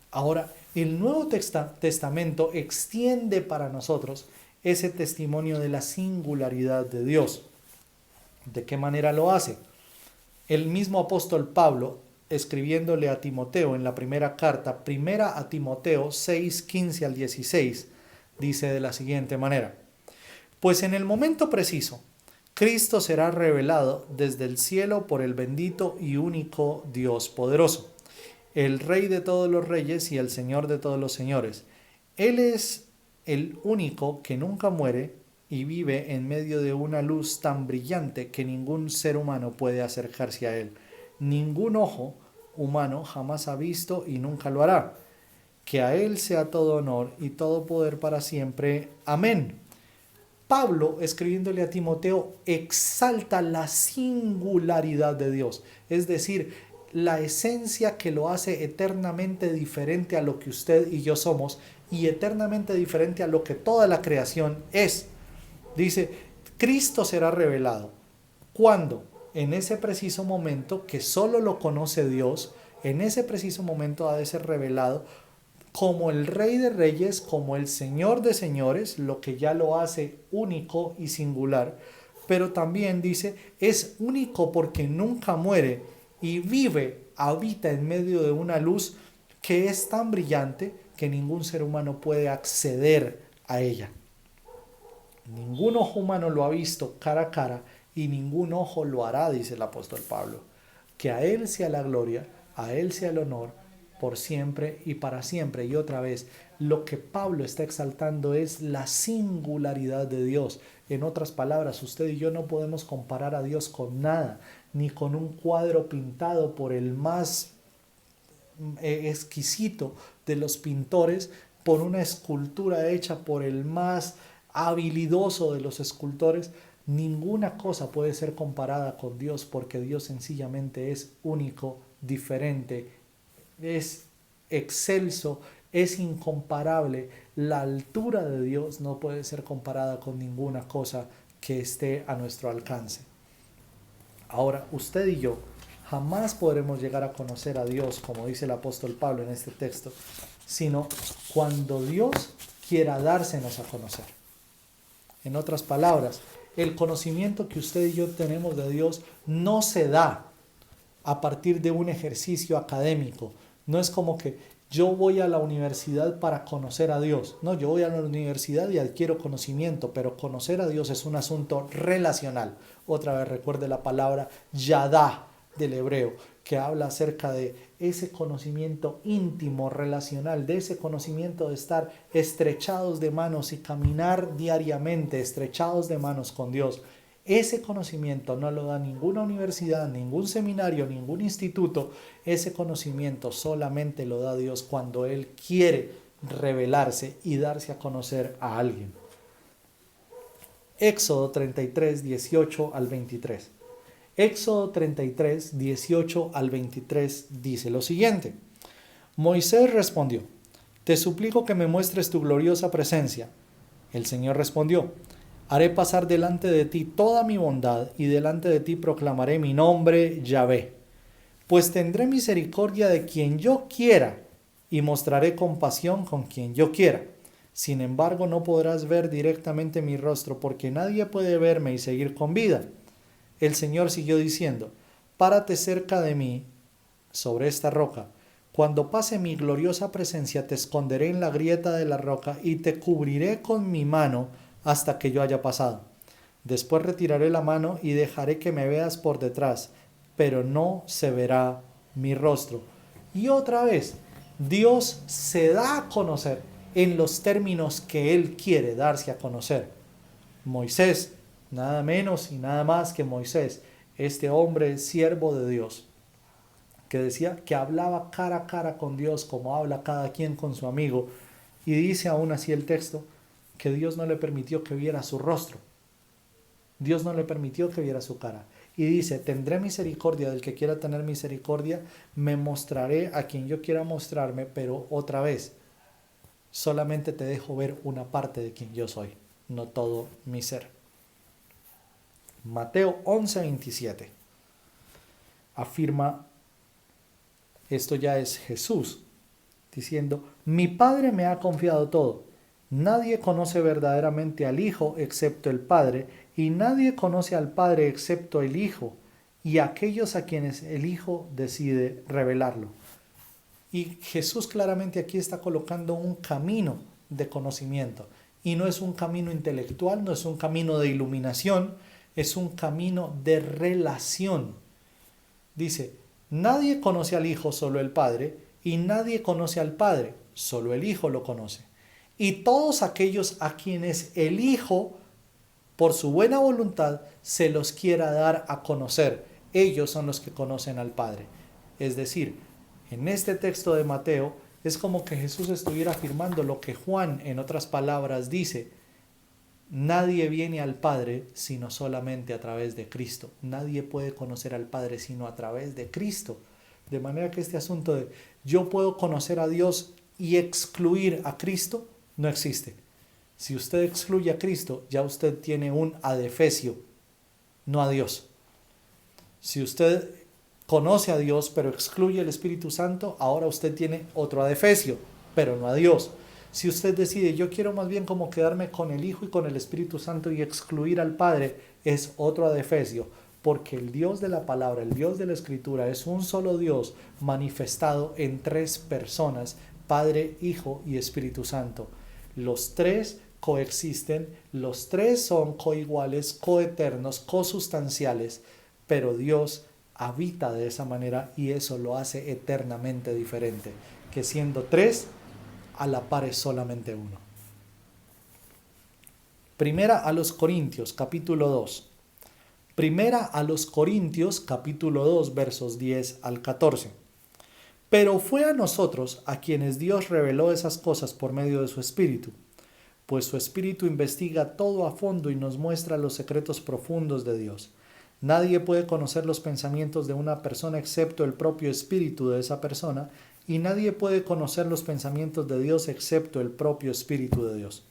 Ahora, el Nuevo Testamento extiende para nosotros ese testimonio de la singularidad de Dios. ¿De qué manera lo hace? El mismo apóstol Pablo, escribiéndole a Timoteo en la primera carta, primera a Timoteo 6, 15 al 16, dice de la siguiente manera: pues en el momento preciso, Cristo será revelado desde el cielo por el bendito y único Dios poderoso, el Rey de todos los reyes y el Señor de todos los señores. Él es el único que nunca muere y vive en medio de una luz tan brillante que ningún ser humano puede acercarse a él. Ningún ojo humano jamás ha visto y nunca lo hará. Que a él sea todo honor y todo poder para siempre. Amén. Pablo, escribiéndole a Timoteo, exalta la singularidad de Dios, es decir, la esencia que lo hace eternamente diferente a lo que usted y yo somos y eternamente diferente a lo que toda la creación es. Dice, Cristo será revelado. ¿Cuándo? En ese preciso momento que solo lo conoce Dios, en ese preciso momento ha de ser revelado como el Rey de Reyes, como el Señor de Señores, lo que ya lo hace único y singular, pero también dice, es único porque nunca muere y vive, habita en medio de una luz que es tan brillante que ningún ser humano puede acceder a ella. Ningún ojo humano lo ha visto cara a cara y ningún ojo lo hará, dice el apóstol Pablo. Que a Él sea la gloria, a Él sea el honor, por siempre y para siempre. Y otra vez, lo que Pablo está exaltando es la singularidad de Dios. En otras palabras, usted y yo no podemos comparar a Dios con nada, ni con un cuadro pintado por el más exquisito de los pintores, por una escultura hecha por el más habilidoso de los escultores. Ninguna cosa puede ser comparada con Dios, porque Dios sencillamente es único, diferente, es excelso, es incomparable. La altura de Dios no puede ser comparada con ninguna cosa que esté a nuestro alcance. Ahora, usted y yo jamás podremos llegar a conocer a Dios, como dice el apóstol Pablo en este texto, sino cuando Dios quiera dársenos a conocer. En otras palabras, el conocimiento que usted y yo tenemos de Dios no se da a partir de un ejercicio académico. No es como que yo voy a la universidad para conocer a Dios. No, yo voy a la universidad y adquiero conocimiento, pero conocer a Dios es un asunto relacional. Otra vez recuerde la palabra yadá del hebreo, que habla acerca de ese conocimiento íntimo, relacional, de ese conocimiento de estar estrechados de manos y caminar diariamente, estrechados de manos con Dios. Ese conocimiento no lo da ninguna universidad, ningún seminario, ningún instituto. Ese conocimiento solamente lo da Dios cuando Él quiere revelarse y darse a conocer a alguien. Éxodo 33, 18 al 23. Éxodo 33, 18 al 23 dice lo siguiente. Moisés respondió: te suplico que me muestres tu gloriosa presencia. El Señor respondió: haré pasar delante de ti toda mi bondad y delante de ti proclamaré mi nombre, Yahvé. Pues tendré misericordia de quien yo quiera y mostraré compasión con quien yo quiera. Sin embargo, no podrás ver directamente mi rostro porque nadie puede verme y seguir con vida. El Señor siguió diciendo: párate cerca de mí sobre esta roca. Cuando pase mi gloriosa presencia te esconderé en la grieta de la roca y te cubriré con mi mano hasta que yo haya pasado. Después retiraré la mano y dejaré que me veas por detrás, pero no se verá mi rostro. Y otra vez, Dios se da a conocer en los términos que Él quiere darse a conocer. Moisés, nada menos y nada más que Moisés, este hombre siervo de Dios, que decía que hablaba cara a cara con Dios como habla cada quien con su amigo, y dice aún así el texto que Dios no le permitió que viera su rostro. Dios no le permitió que viera su cara. Y dice, tendré misericordia del que quiera tener misericordia, me mostraré a quien yo quiera mostrarme, pero otra vez, solamente te dejo ver una parte de quien yo soy, no todo mi ser. Mateo 11:27 afirma, esto ya es Jesús, diciendo, mi Padre me ha confiado todo. Nadie conoce verdaderamente al Hijo excepto el Padre, y nadie conoce al Padre excepto el Hijo, y aquellos a quienes el Hijo decide revelarlo. Y Jesús claramente aquí está colocando un camino de conocimiento, y no es un camino intelectual, no es un camino de iluminación, es un camino de relación. Dice, nadie conoce al Hijo, solo el Padre, y nadie conoce al Padre, solo el Hijo lo conoce. Y todos aquellos a quienes el Hijo, por su buena voluntad, se los quiera dar a conocer, ellos son los que conocen al Padre. Es decir, en este texto de Mateo, es como que Jesús estuviera afirmando lo que Juan, en otras palabras, dice, nadie viene al Padre sino solamente a través de Cristo. Nadie puede conocer al Padre sino a través de Cristo. De manera que este asunto de yo puedo conocer a Dios y excluir a Cristo no existe. Si usted excluye a Cristo, ya usted tiene un adefesio, no a Dios. Si usted conoce a Dios pero excluye el Espíritu Santo, ahora usted tiene otro adefesio, pero no a Dios. Si usted decide, yo quiero más bien como quedarme con el Hijo y con el Espíritu Santo y excluir al Padre, es otro adefesio, porque el Dios de la palabra, el Dios de la Escritura, es un solo Dios manifestado en tres personas, Padre, Hijo y Espíritu Santo. Los tres coexisten, los tres son coiguales, coeternos, cosustanciales, pero Dios habita de esa manera y eso lo hace eternamente diferente, que siendo tres, a la par es solamente uno. Primera a los Corintios, capítulo 2. Primera a los Corintios, capítulo 2, versos 10 al 14. Pero fue a nosotros a quienes Dios reveló esas cosas por medio de su Espíritu, pues su Espíritu investiga todo a fondo y nos muestra los secretos profundos de Dios. Nadie puede conocer los pensamientos de una persona excepto el propio Espíritu de esa persona, y nadie puede conocer los pensamientos de Dios excepto el propio Espíritu de Dios.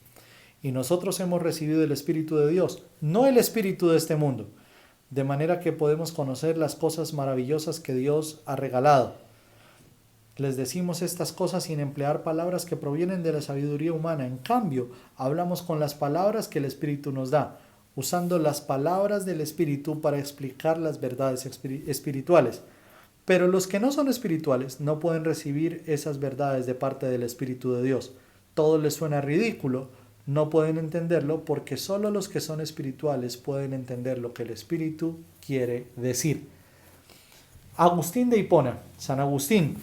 Y nosotros hemos recibido el Espíritu de Dios, no el espíritu de este mundo, de manera que podemos conocer las cosas maravillosas que Dios ha regalado. Les decimos estas cosas sin emplear palabras que provienen de la sabiduría humana. En cambio, hablamos con las palabras que el Espíritu nos da, usando las palabras del Espíritu para explicar las verdades espirituales. Pero los que no son espirituales no pueden recibir esas verdades de parte del Espíritu de Dios. Todo les suena ridículo, no pueden entenderlo porque solo los que son espirituales pueden entender lo que el Espíritu quiere decir. Agustín de Hipona, San Agustín,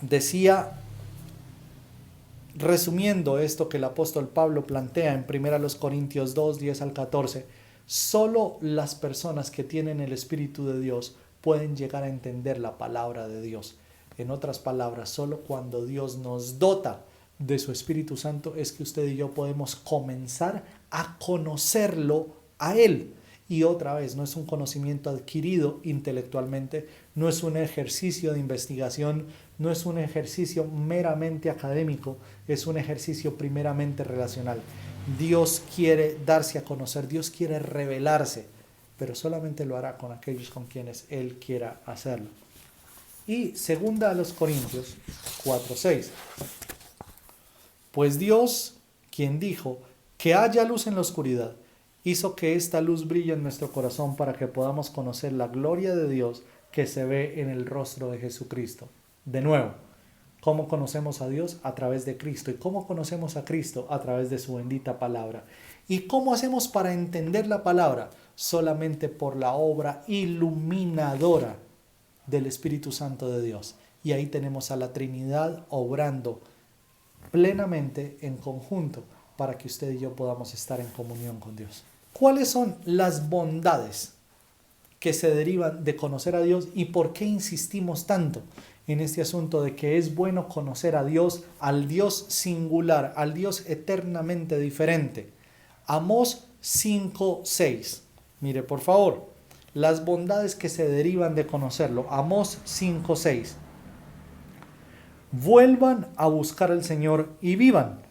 decía, resumiendo esto que el apóstol Pablo plantea en 1 Corintios 2, 10 al 14, solo las personas que tienen el Espíritu de Dios pueden llegar a entender la palabra de Dios. En otras palabras, solo cuando Dios nos dota de su Espíritu Santo es que usted y yo podemos comenzar a conocerlo a Él. Y otra vez, no es un conocimiento adquirido intelectualmente, no es un ejercicio de investigación, no es un ejercicio meramente académico, es un ejercicio primeramente relacional. Dios quiere darse a conocer, Dios quiere revelarse, pero solamente lo hará con aquellos con quienes Él quiera hacerlo. Y segunda a los Corintios 4:6. Pues Dios, quien dijo que haya luz en la oscuridad, hizo que esta luz brille en nuestro corazón para que podamos conocer la gloria de Dios que se ve en el rostro de Jesucristo. De nuevo, ¿Cómo conocemos a Dios? A través de Cristo. ¿Y cómo conocemos a Cristo? A través de su bendita palabra. ¿Y cómo hacemos para entender la palabra? Solamente por la obra iluminadora del Espíritu Santo de Dios. Y ahí tenemos a la Trinidad obrando plenamente en conjunto para que usted y yo podamos estar en comunión con Dios. ¿Cuáles son las bondades que se derivan de conocer a Dios y por qué insistimos tanto en este asunto de que es bueno conocer a Dios, al Dios singular, al Dios eternamente diferente? Amós 5:6. Mire, por favor, las bondades que se derivan de conocerlo. Amós 5:6. Vuelvan a buscar al Señor y vivan.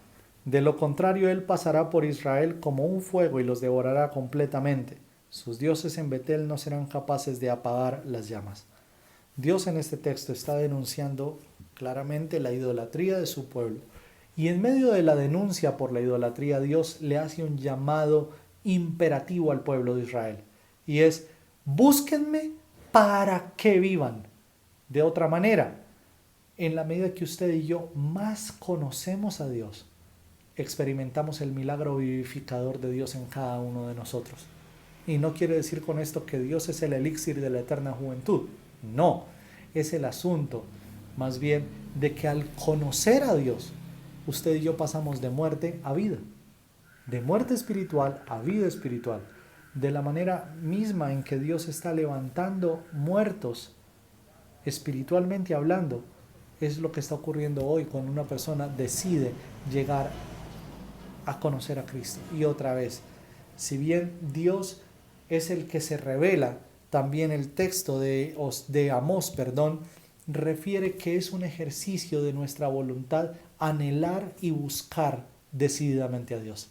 De lo contrario, Él pasará por Israel como un fuego y los devorará completamente. Sus dioses en Betel no serán capaces de apagar las llamas. Dios en este texto está denunciando claramente la idolatría de su pueblo. Y en medio de la denuncia por la idolatría, Dios le hace un llamado imperativo al pueblo de Israel. Y es, búsquenme para que vivan. De otra manera, en la medida que usted y yo más conocemos a Dios, experimentamos el milagro vivificador de Dios en cada uno de nosotros. Y no quiere decir con esto que Dios es el elixir de la eterna juventud. No, es el asunto más bien de que al conocer a Dios, usted y yo pasamos de muerte a vida, de muerte espiritual a vida espiritual, de la manera misma en que Dios está levantando muertos espiritualmente hablando. Es lo que está ocurriendo hoy cuando una persona decide llegar a conocer a Cristo. Y otra vez, si bien Dios es el que se revela, también el texto de Amós, refiere que es un ejercicio de nuestra voluntad anhelar y buscar decididamente a Dios.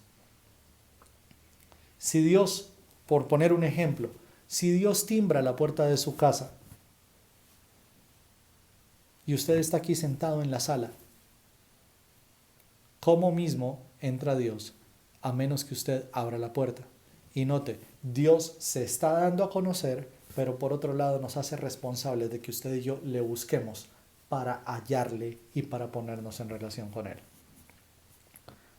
Si Dios, por poner un ejemplo, si Dios timbra a la puerta de su casa y usted está aquí sentado en la sala, ¿cómo mismo entra Dios a menos que usted abra la puerta? Y note, Dios se está dando a conocer, pero por otro lado nos hace responsables de que usted y yo le busquemos para hallarle y para ponernos en relación con Él.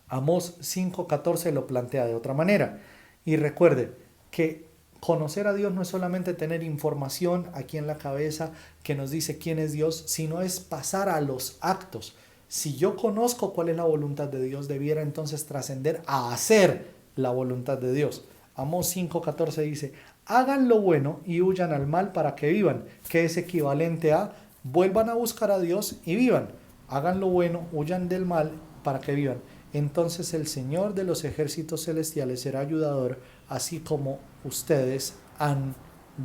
Amós 5:14 lo plantea de otra manera. Y recuerde que conocer a Dios no es solamente tener información aquí en la cabeza que nos dice quién es Dios, sino es pasar a los actos. Si yo conozco cuál es la voluntad de Dios, debiera entonces trascender a hacer la voluntad de Dios. Amós 5:14 dice, hagan lo bueno y huyan al mal para que vivan, que es equivalente a vuelvan a buscar a Dios y vivan. Hagan lo bueno, huyan del mal para que vivan. Entonces el Señor de los ejércitos celestiales será ayudador, así como ustedes han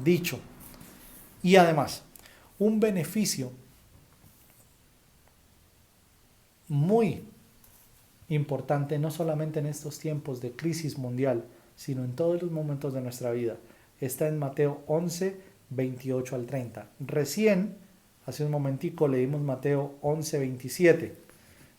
dicho. Y además, un beneficio muy importante, no solamente en estos tiempos de crisis mundial, sino en todos los momentos de nuestra vida, está en Mateo 11, 28 al 30. Recién, hace un momentico, leímos Mateo 11, 27,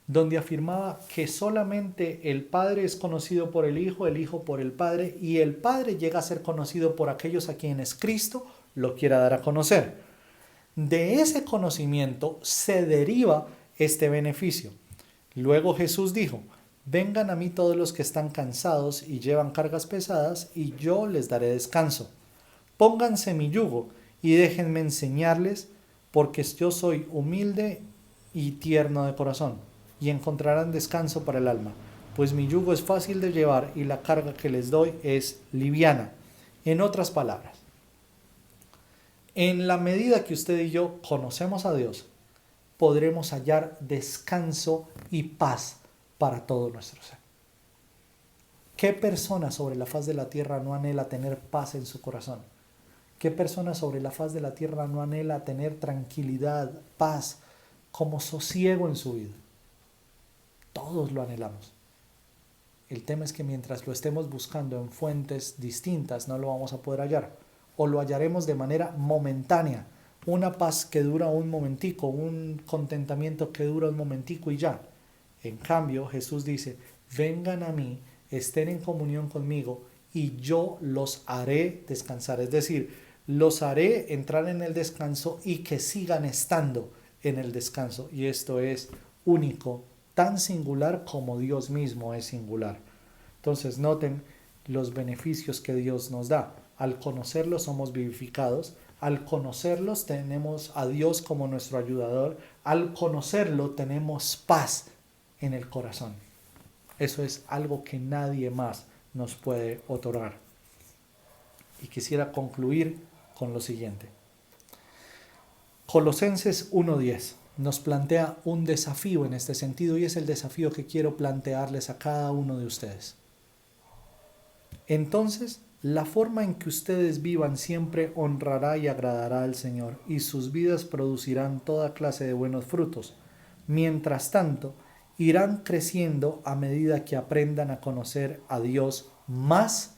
donde afirmaba que solamente el Padre es conocido por el Hijo por el Padre, y el Padre llega a ser conocido por aquellos a quienes Cristo lo quiera dar a conocer. De ese conocimiento se deriva este beneficio. Luego Jesús dijo, vengan a mí todos los que están cansados y llevan cargas pesadas, y yo les daré descanso. Pónganse mi yugo y déjenme enseñarles, porque yo soy humilde y tierno de corazón, y encontrarán descanso para el alma, pues mi yugo es fácil de llevar y la carga que les doy es liviana. En otras palabras, en la medida que usted y yo conocemos a Dios, podremos hallar descanso y paz para todo nuestro ser. ¿Qué persona sobre la faz de la tierra no anhela tener paz en su corazón? ¿Qué persona sobre la faz de la tierra no anhela tener tranquilidad, paz, como sosiego en su vida? Todos lo anhelamos. El tema es que mientras lo estemos buscando en fuentes distintas, no lo vamos a poder hallar. O lo hallaremos de manera momentánea. Una paz que dura un momentico, un contentamiento que dura un momentico y ya. En cambio, Jesús dice, vengan a mí, estén en comunión conmigo y yo los haré descansar. Es decir, los haré entrar en el descanso y que sigan estando en el descanso. Y esto es único, tan singular como Dios mismo es singular. Entonces noten los beneficios que Dios nos da. Al conocerlo somos vivificados. Al conocerlos tenemos a Dios como nuestro ayudador. Al conocerlo tenemos paz en el corazón. Eso es algo que nadie más nos puede otorgar. Y quisiera concluir con lo siguiente. Colosenses 1:10 nos plantea un desafío en este sentido y es el desafío que quiero plantearles a cada uno de ustedes. Entonces, la forma en que ustedes vivan siempre honrará y agradará al Señor, y sus vidas producirán toda clase de buenos frutos. Mientras tanto, irán creciendo a medida que aprendan a conocer a Dios más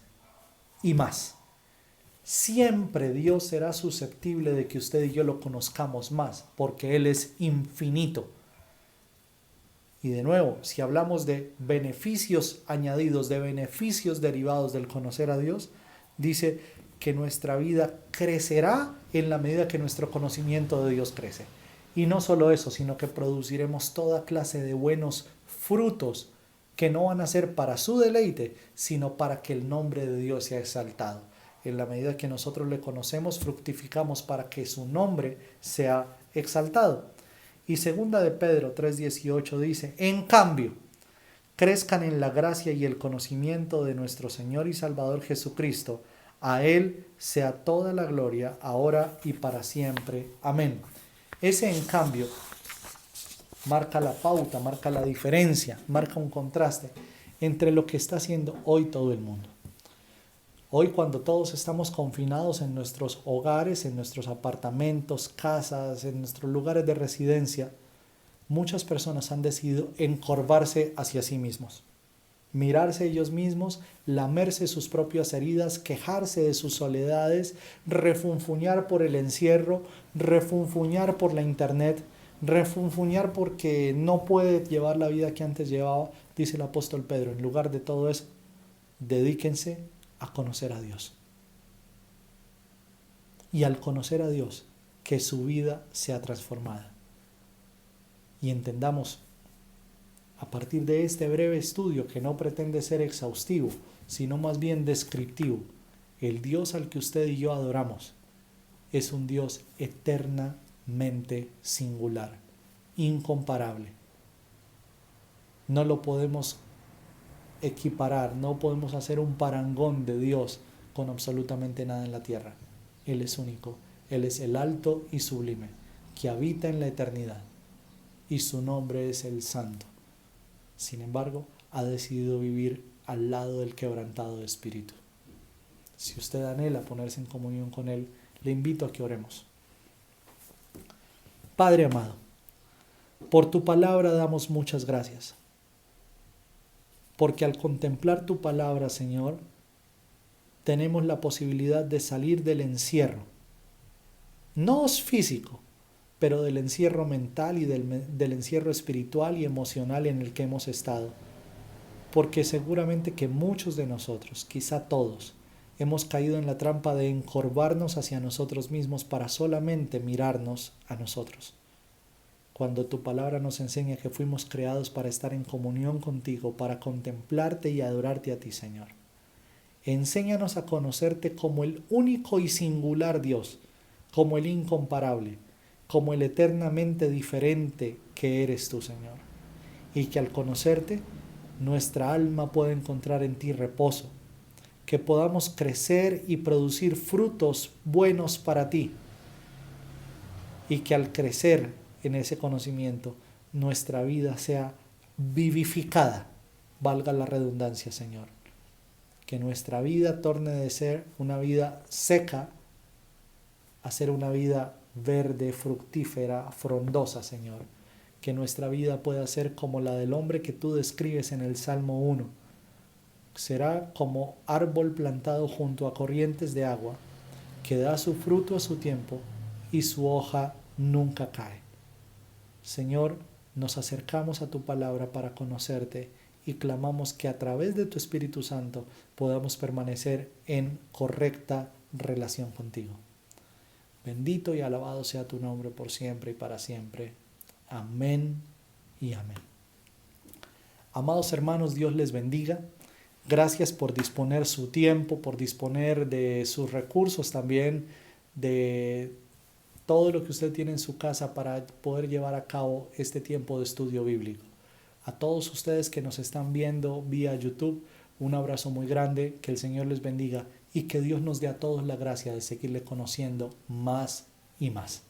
y más. Siempre Dios será susceptible de que usted y yo lo conozcamos más, porque Él es infinito. Y de nuevo, si hablamos de beneficios añadidos, de beneficios derivados del conocer a Dios, dice que nuestra vida crecerá en la medida que nuestro conocimiento de Dios crece. Y no solo eso, sino que produciremos toda clase de buenos frutos que no van a ser para su deleite, sino para que el nombre de Dios sea exaltado. En la medida que nosotros le conocemos, fructificamos para que su nombre sea exaltado. Y segunda de Pedro 3:18 dice, en cambio, crezcan en la gracia y el conocimiento de nuestro Señor y Salvador Jesucristo. A Él sea toda la gloria, ahora y para siempre. Amén. Ese en cambio marca la pauta, marca la diferencia, marca un contraste entre lo que está haciendo hoy todo el mundo. Hoy, cuando todos estamos confinados en nuestros hogares, en nuestros apartamentos, casas, en nuestros lugares de residencia, muchas personas han decidido encorvarse hacia sí mismos, mirarse ellos mismos, lamerse sus propias heridas, quejarse de sus soledades, refunfuñar por el encierro, refunfuñar por la internet, refunfuñar porque no puede llevar la vida que antes llevaba. Dice el apóstol Pedro, en lugar de todo eso, dedíquense a conocer a Dios. Y al conocer a Dios, que su vida sea transformada. Y entendamos, a partir de este breve estudio que no pretende ser exhaustivo, sino más bien descriptivo, el Dios al que usted y yo adoramos es un Dios eternamente singular, incomparable. No lo podemos equiparar, no podemos hacer un parangón de Dios con absolutamente nada en la tierra. Él es único, Él es el alto y sublime, que habita en la eternidad, y su nombre es el Santo. Sin embargo, ha decidido vivir al lado del quebrantado de espíritu. Si usted anhela ponerse en comunión con Él, le invito a que oremos. Padre amado, por tu palabra damos muchas gracias. Porque al contemplar tu palabra, Señor, tenemos la posibilidad de salir del encierro, no físico, pero del encierro mental y del encierro espiritual y emocional en el que hemos estado. Porque seguramente que muchos de nosotros, quizá todos, hemos caído en la trampa de encorvarnos hacia nosotros mismos para solamente mirarnos a nosotros. Cuando tu palabra nos enseña que fuimos creados para estar en comunión contigo, para contemplarte y adorarte a ti, Señor. Enséñanos a conocerte como el único y singular Dios, como el incomparable, como el eternamente diferente que eres tú, Señor. Y que al conocerte, nuestra alma pueda encontrar en ti reposo, que podamos crecer y producir frutos buenos para ti, y que al crecer en ese conocimiento nuestra vida sea vivificada, valga la redundancia, Señor. Que nuestra vida torne de ser una vida seca a ser una vida verde, fructífera, frondosa, Señor. Que nuestra vida pueda ser como la del hombre que tú describes en el Salmo 1. Será como árbol plantado junto a corrientes de agua, que da su fruto a su tiempo y su hoja nunca cae. Señor, nos acercamos a tu palabra para conocerte y clamamos que a través de tu Espíritu Santo podamos permanecer en correcta relación contigo. Bendito y alabado sea tu nombre por siempre y para siempre. Amén y amén. Amados hermanos, Dios les bendiga. Gracias por disponer su tiempo, por disponer de sus recursos también, de todo lo que usted tiene en su casa para poder llevar a cabo este tiempo de estudio bíblico. A todos ustedes que nos están viendo vía YouTube, un abrazo muy grande, que el Señor les bendiga y que Dios nos dé a todos la gracia de seguirle conociendo más y más.